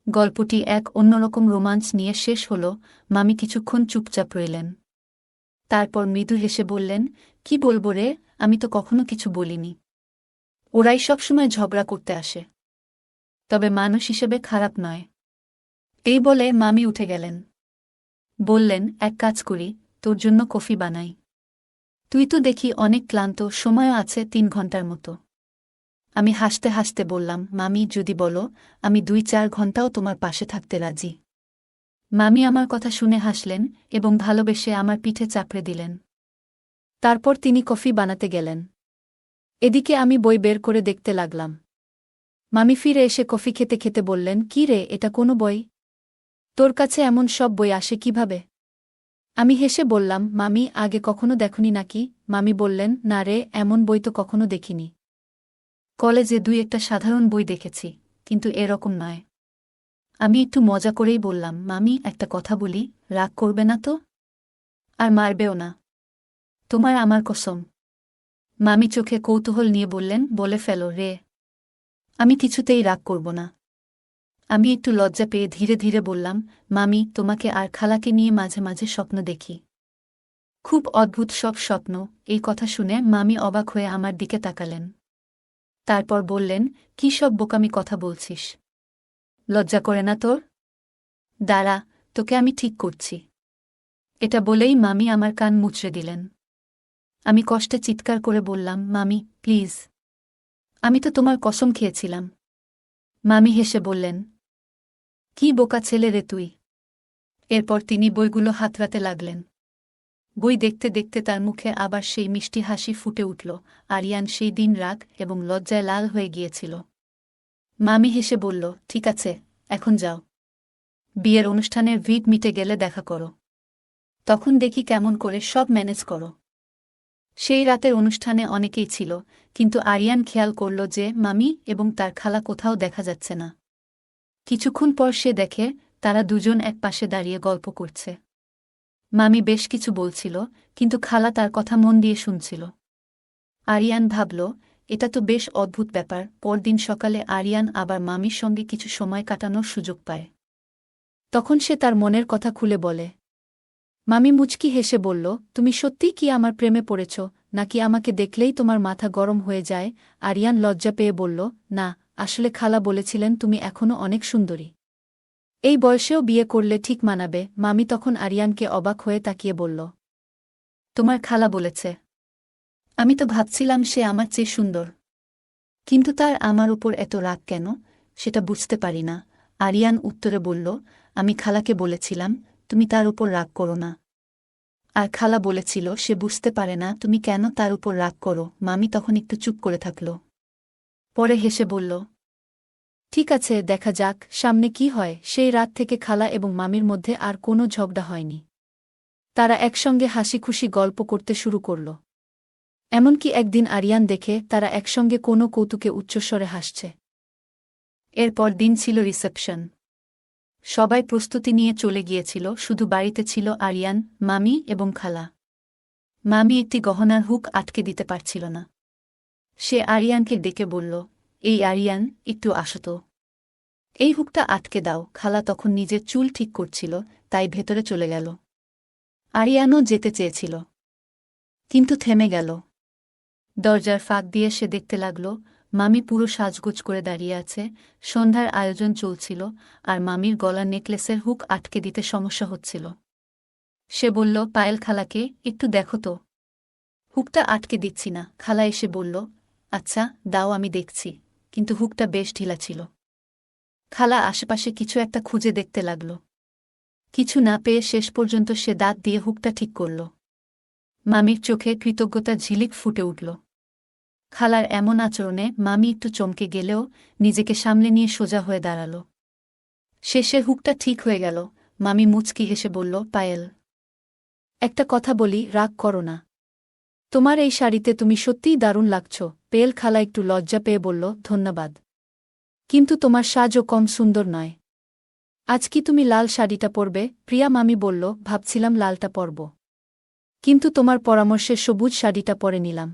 গল্পটি এক অন্যরকম রোমাঞ্চ নিয়ে শেষ হল। মামি কিছুক্ষণ চুপচাপ রইলেন। তারপর মৃদু হেসে বললেন, কি বলবো রে, আমি তো কখনো কিছু বলিনি। ওরাই সবসময় ঝগড়া করতে আসে, তবে মানুষ হিসেবে খারাপ নয়। এই বলে মামি উঠে গেলেন। বললেন, এক কাজ করি, তোর জন্য কফি বানাই। তুই তো দেখি অনেক ক্লান্ত, সময়ও আছে 3 ঘন্টার মতো। আমি হাসতে হাসতে বললাম, মামি, যদি বলো, আমি 2-4 ঘন্টাও তোমার পাশে থাকতে রাজি। মামি আমার কথা শুনে হাসলেন এবং ভালোবেসে আমার পিঠে চাপড়ে দিলেন। তারপর তিনি কফি বানাতে গেলেন। এদিকে আমি বই বের করে দেখতে লাগলাম। মামি ফিরে এসে কফি খেতে খেতে বললেন, কি রে, এটা কোনো বই? তোর কাছে এমন সব বই আসে কিভাবে? আমি হেসে বললাম, মামি, আগে কখনো দেখনি নাকি? মামি বললেন, না রে, এমন বই তো কখনো দেখিনি। কলেজে 2-1টা সাধারণ বই দেখেছি, কিন্তু এরকম নয়। আমি একটু মজা করেই বললাম, মামি একটা কথা বলি, রাগ করবে না তো? আর মারবেও না? তোমার আমার কসম। মামি চোখে কৌতূহল নিয়ে বললেন, বলে ফেলো রে। আমি কিছুতেই রাগ করব না। আমি একটু লজ্জা পেয়ে ধীরে ধীরে বললাম, মামি, তোমাকে আর খালাকে নিয়ে মাঝে মাঝে স্বপ্ন দেখি। খুব অদ্ভুত সব স্বপ্ন। এই কথা শুনে মামি অবাক হয়ে আমার দিকে তাকালেন। তারপর বললেন, কী সব বোকামি কথা বলছিস? লজ্জা করে না তোর? দাঁড়া, তোকে আমি ঠিক করছি। এটা বলেই মামি আমার কান মুচড়ে দিলেন। আমি কষ্টে চিৎকার করে বললাম, মামি প্লিজ। আমি তো তোমার কসম খেয়েছিলাম। মামি হেসে বললেন, কি বোকা ছেলে রে তুই। এরপর তিনি বইগুলো হাতড়াতে লাগলেন। বই দেখতে দেখতে তার মুখে আবার সেই মিষ্টি হাসি ফুটে উঠল। আরিয়ান সেই দিন রাগ এবং লজ্জায় লাল হয়ে গিয়েছিল। মামি হেসে বলল, ঠিক আছে, এখন যাও। বিয়ের অনুষ্ঠানের ভিড় মিটে গেলে দেখা করো। তখন দেখি কেমন করে সব ম্যানেজ করো। সেই রাতের অনুষ্ঠানে অনেকেই ছিল, কিন্তু আরিয়ান খেয়াল করল যে মামি এবং তার খালা কোথাও দেখা যাচ্ছে না। কিছুক্ষণ পর সে দেখে তারা দুজন এক পাশে দাঁড়িয়ে গল্প করছে। মামি বেশ কিছু বলছিল, কিন্তু খালা তার কথা মন দিয়ে শুনছিল। আরিয়ান ভাবল, এটা তো বেশ অদ্ভুত ব্যাপার। পরদিন সকালে আরিয়ান আবার মামির সঙ্গে কিছু সময় কাটানোর সুযোগ পায়। তখন সে তার মনের কথা খুলে বলে। মামি মুচকি হেসে বলল, তুমি সত্যিই কি আমার প্রেমে পড়েছ, নাকি আমাকে দেখলেই তোমার মাথা গরম হয়ে যায়? আরিয়ান লজ্জা পেয়ে বলল, না, আসলে খালা বলেছিলেন তুমি এখনও অনেক সুন্দরী। এই বয়সেও বিয়ে করলে ঠিক মানাবে। মামি তখন আরিয়ানকে অবাক হয়ে তাকিয়ে বলল, তোমার খালা বলেছে? আমি তো ভাবছিলাম সে আমার চেয়ে সুন্দর। কিন্তু তার আমার উপর এত রাগ কেন, সেটা বুঝতে পারি না। আরিয়ান উত্তরে বলল, আমি খালাকে বলেছিলাম তুমি তার উপর রাগ করো না। আর খালা বলেছিল সে বুঝতে পারে না তুমি কেন তার উপর রাগ করো। মামি তখন একটু চুপ করে থাকল। পরে হেসে বলল, ঠিক আছে, দেখা যাক সামনে কি হয়। সেই রাত থেকে খালা এবং মামির মধ্যে আর কোনো ঝগড়া হয়নি। তারা একসঙ্গে হাসিখুশি গল্প করতে শুরু করল। এমনকি একদিন আরিয়ান দেখে তারা একসঙ্গে কোনো কৌতুকে উচ্চস্বরে হাসছে। এরপর দিন ছিল রিসেপশন। সবাই প্রস্তুতি নিয়ে চলে গিয়েছিল, শুধু বাড়িতে ছিল আরিয়ান, মামি এবং খালা। মামি একটি গহনার হুক আটকে দিতে পারছিল না। সে আরিয়ানকে ডেকে বলল, এই আরিয়ান, একটু আসো তো। এই হুকটা আটকে দাও। খালা তখন নিজের চুল ঠিক করছিল, তাই ভেতরে চলে গেল। আরিয়ানও যেতে চেয়েছিল, কিন্তু থেমে গেল। দরজার ফাঁক দিয়ে সে দেখতে লাগল, মামি পুরো সাজগোজ করে দাঁড়িয়ে আছে। সন্ধ্যার আয়োজন চলছিল, আর মামির গলার নেকলেসের হুক আটকে দিতে সমস্যা হচ্ছিল। সে বলল, পায়েল খালাকে, একটু দেখো তো। হুকটা আটকে দিচ্ছি না। খালা এসে বলল, আচ্ছা দাও, আমি দেখছি। কিন্তু হুকটা বেশ ঢিলা ছিল। খালা আশেপাশে কিছু একটা খুঁজে দেখতে লাগল। কিছু না পেয়ে শেষ পর্যন্ত সে দাঁত দিয়ে হুকটা ঠিক করল। মামির চোখে কৃতজ্ঞতার ঝিলিক ফুটে উঠল। খালার এমন আচরণে মামি একটু চমকে গেলেও নিজেকে সামলে নিয়ে সোজা হয়ে দাঁড়াল। শেষে হুকটা ঠিক হয়ে গেল। মামি মুচকি হেসে বলল, পায়েল, একটা কথা বলি, রাগ করো না। তোমার এই শাড়িতে তুমি সত্যিই দারুণ লাগছ। পেল খালা একটু লজ্জা পেয়ে বলল, ধন্যবাদ। কিন্তু তোমার সাজও কম সুন্দর নয়। আজ কি তুমি লাল শাড়িটা পরবে? প্রিয়া মামি বলল, ভাবছিলাম লালটা পরব, কিন্তু তোমার পরামর্শে সবুজ শাড়িটা পরে নিলাম।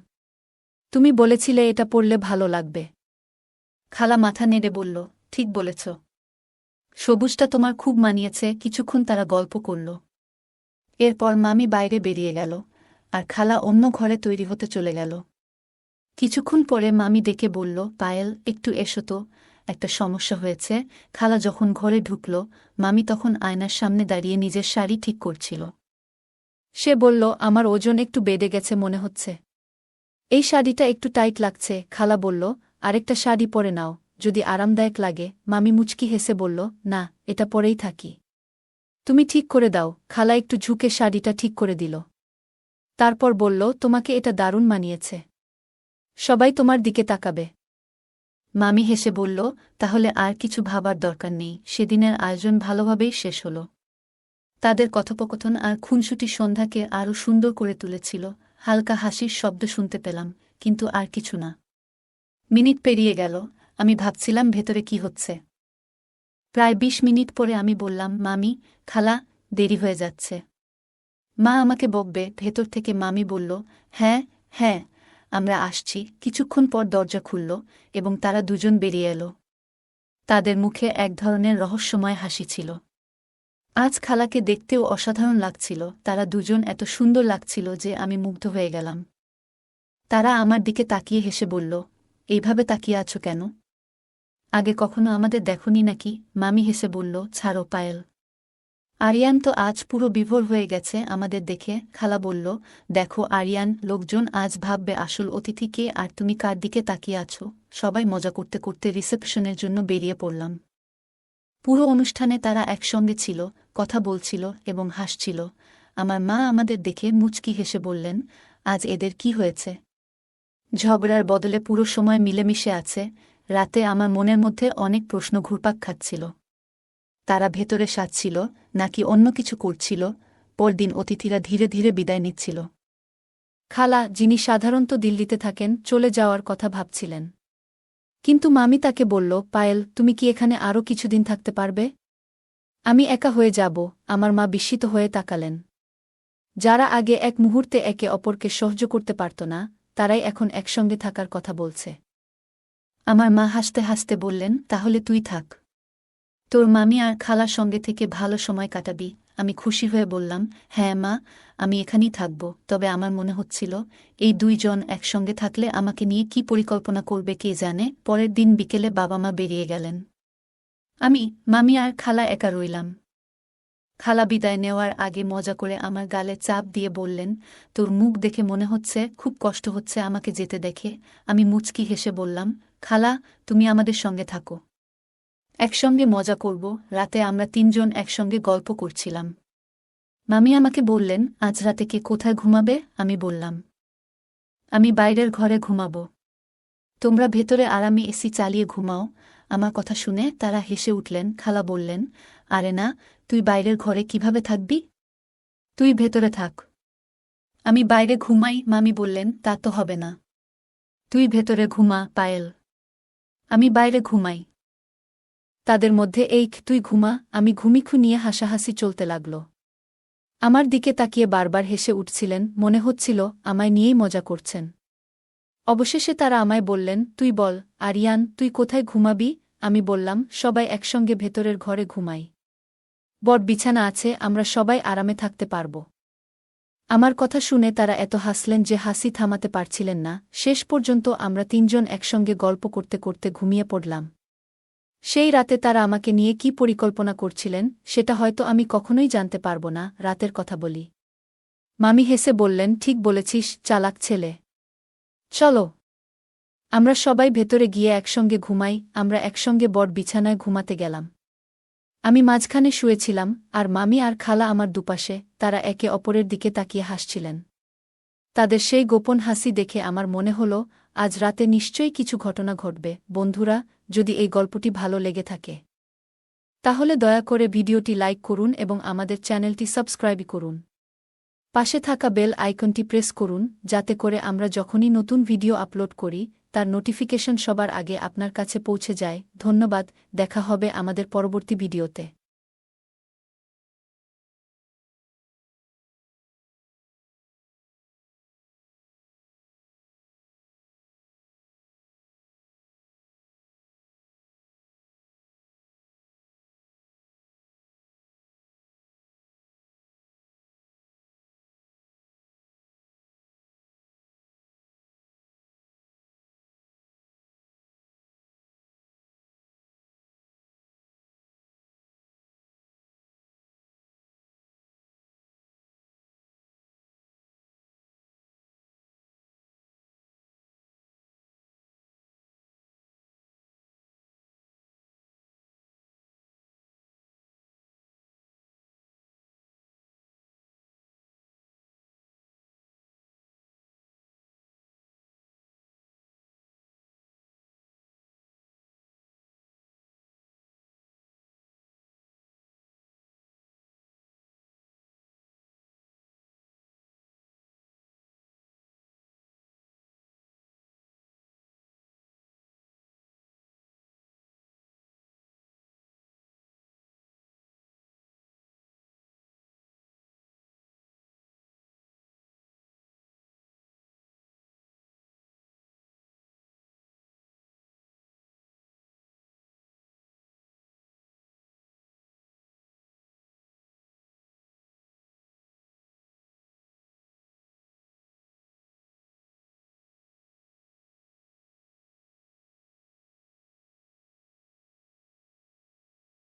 তুমি বলেছিলে এটা পরলে ভালো লাগবে। খালা মাথা নেড়ে বলল, ঠিক বলেছ। সবুজটা তোমার খুব মানিয়েছে। কিছুক্ষণ তারা গল্প করল। এরপর মামি বাইরে বেরিয়ে গেল, আর খালা অন্য ঘরে তৈরি হতে চলে গেল। কিছুক্ষণ পরে মামি ডেকে বলল, পায়েল, একটু এসো তো, একটা সমস্যা হয়েছে। খালা যখন ঘরে ঢুকল, মামি তখন আয়নার সামনে দাঁড়িয়ে নিজের শাড়ি ঠিক করছিল। সে বলল, আমার ওজন একটু বেড়ে গেছে মনে হচ্ছে। এই শাড়িটা একটু টাইট লাগছে। খালা বলল, আরেকটা শাড়ি পরে নাও, যদি আরামদায়ক লাগে। মামি মুচকি হেসে বলল, না, এটা পরেই থাকি। তুমি ঠিক করে দাও। খালা একটু ঝুঁকে শাড়িটা ঠিক করে দিল। তারপর বলল, তোমাকে এটা দারুণ মানিয়েছে। সবাই তোমার দিকে তাকাবে। মামি হেসে বলল, তাহলে আর কিছু ভাবার দরকার নেই। সেদিনের আয়োজন ভালোভাবেই শেষ হল। তাদের কথোপকথন আর খুনসুটি সন্ধ্যাকে আরও সুন্দর করে তুলেছিল। হালকা হাসির শব্দ শুনতে পেলাম, কিন্তু আর কিছু না। মিনিট পেরিয়ে গেল। আমি ভাবছিলাম ভেতরে কি হচ্ছে। প্রায় ২০ মিনিট পরে আমি বললাম, মামি, খালা, দেরি হয়ে যাচ্ছে। মা আমাকে বকবে। ভেতর থেকে মামি বলল, হ্যাঁ হ্যাঁ, আমরা আসছি। কিছুক্ষণ পর দরজা খুলল এবং তারা দুজন বেরিয়ে এলো। তাদের মুখে এক ধরনের রহস্যময় হাসি ছিল। আজ খালাকে দেখতেও অসাধারণ লাগছিল। তারা দুজন এত সুন্দর লাগছিল যে আমি মুগ্ধ হয়ে গেলাম। তারা আমার দিকে তাকিয়ে হেসে বলল, এইভাবে তাকিয়ে আছো কেন? আগে কখনো আমাদের দেখনি নাকি? মামি হেসে বলল, ছাড়ো পায়েল। আরিয়ান তো আজ পুরো বিভোর হয়ে গেছে আমাদের দেখে। খালা বলল, দেখো আরিয়ান, লোকজন আজ ভাববে আসল অতিথি কে আর তুমি কার দিকে তাকিয়ে আছো। সবাই মজা করতে করতে রিসেপশনের জন্য বেরিয়ে পড়লাম। পুরো অনুষ্ঠানে তারা একসঙ্গে ছিল, কথা বলছিল এবং হাসছিল। আমার মা আমাদের দেখে মুচকি হেসে বললেন, আজ এদের কি হয়েছে? ঝগড়ার বদলে পুরো সময় মিলেমিশে আছে। রাতে আমার মনের মধ্যে অনেক প্রশ্ন ঘুরপাক খাচ্ছিল। তারা ভেতরে সাজছিল নাকি অন্য কিছু করছিল? পরদিন অতিথিরা ধীরে ধীরে বিদায় নিচ্ছিল। খালা, যিনি সাধারণত দিল্লিতে থাকেন, চলে যাওয়ার কথা ভাবছিলেন। কিন্তু মামি তাকে বলল, পায়েল, তুমি কি এখানে আরও কিছুদিন থাকতে পারবে? আমি একা হয়ে যাব। আমার মা বিস্মিত হয়ে তাকালেন। যারা আগে এক মুহূর্তে একে অপরকে সহ্য করতে পারত না, তারাই এখন একসঙ্গে থাকার কথা বলছে। আমার মা হাসতে হাসতে বললেন, তাহলে তুই থাক। তোর মামি আর খালার সঙ্গে থেকে ভালো সময় কাটাবি। আমি খুশি হয়ে বললাম, হ্যাঁ মা, আমি এখানেই থাকব। তবে আমার মনে হচ্ছিল, এই দুইজন একসঙ্গে থাকলে আমাকে নিয়ে কি পরিকল্পনা করবে কে জানে। পরের দিন বিকেলে বাবা মা বেরিয়ে গেলেন। আমি, মামি আর খালা একা রইলাম। খালা বিদায় নেওয়ার আগে মজা করে আমার গালে চাপ দিয়ে বললেন, তোর মুখ দেখে মনে হচ্ছে খুব কষ্ট হচ্ছে আমাকে যেতে দেখে। আমি মুচকি হেসে বললাম, খালা, তুমি আমাদের সঙ্গে থাকো। একসঙ্গে মজা করব। রাতে আমরা তিনজন একসঙ্গে গল্প করছিলাম। মামি আমাকে বললেন, আজ রাতে কে কোথায় ঘুমাবে? আমি বললাম, আমি বাইরের ঘরে ঘুমাব। তোমরা ভেতরে আরামে এসি চালিয়ে ঘুমাও। আমার কথা শুনে তারা হেসে উঠলেন। খালা বললেন, আরে না, তুই বাইরের ঘরে কিভাবে থাকবি? তুই ভেতরে থাক। আমি বাইরে ঘুমাই। মামি বললেন, তা তো হবে না। তুই ভেতরে ঘুমা পায়েল। আমি বাইরে ঘুমাই। তাদের মধ্যে এই তুই ঘুমা আমি ঘুমিখু নিয়ে হাসাহাসি চলতে লাগল। আমার দিকে তাকিয়ে বারবার হেসে উঠছিলেন, মনে হচ্ছিল আমায় নিয়েই মজা করছেন। অবশেষে তারা আমায় বললেন, তুই বল আরিয়ান, তুই কোথায় ঘুমাবি? আমি বললাম, সবাই একসঙ্গে ভেতরের ঘরে ঘুমাই। বড় বিছানা আছে, আমরা সবাই আরামে থাকতে পারব। আমার কথা শুনে তারা এত হাসলেন যে হাসি থামাতে পারছিলেন না। শেষ পর্যন্ত আমরা তিনজন একসঙ্গে গল্প করতে করতে ঘুমিয়ে পড়লাম। সেই রাতে তারা আমাকে নিয়ে কি পরিকল্পনা করছিলেন সেটা হয়তো আমি কখনোই জানতে পারব না। রাতের কথা বলি। মামি হেসে বললেন, ঠিক বলেছিস, চালাক ছেলে। চলো আমরা সবাই ভেতরে গিয়ে একসঙ্গে ঘুমাই। আমরা একসঙ্গে বড় বিছানায় ঘুমাতে গেলাম। আমি মাঝখানে শুয়েছিলাম আর মামি আর খালা আমার দুপাশে। তারা একে অপরের দিকে তাকিয়ে হাসছিলেন। তাদের সেই গোপন হাসি দেখে আমার মনে হল, আজ রাতে নিশ্চয়ই কিছু ঘটনা ঘটবে। বন্ধুরা, যদি এই গল্পটি ভালো লেগে থাকে তাহলে দয়া করে ভিডিওটি লাইক করুন এবং আমাদের চ্যানেলটি সাবস্ক্রাইব করুন। পাশে থাকা বেল আইকনটি প্রেস করুন যাতে করে আমরা যখনই নতুন ভিডিও আপলোড করি তার নোটিফিকেশন সবার আগে আপনার কাছে পৌঁছে যায়। ধন্যবাদ। দেখা হবে আমাদের পরবর্তী ভিডিওতে।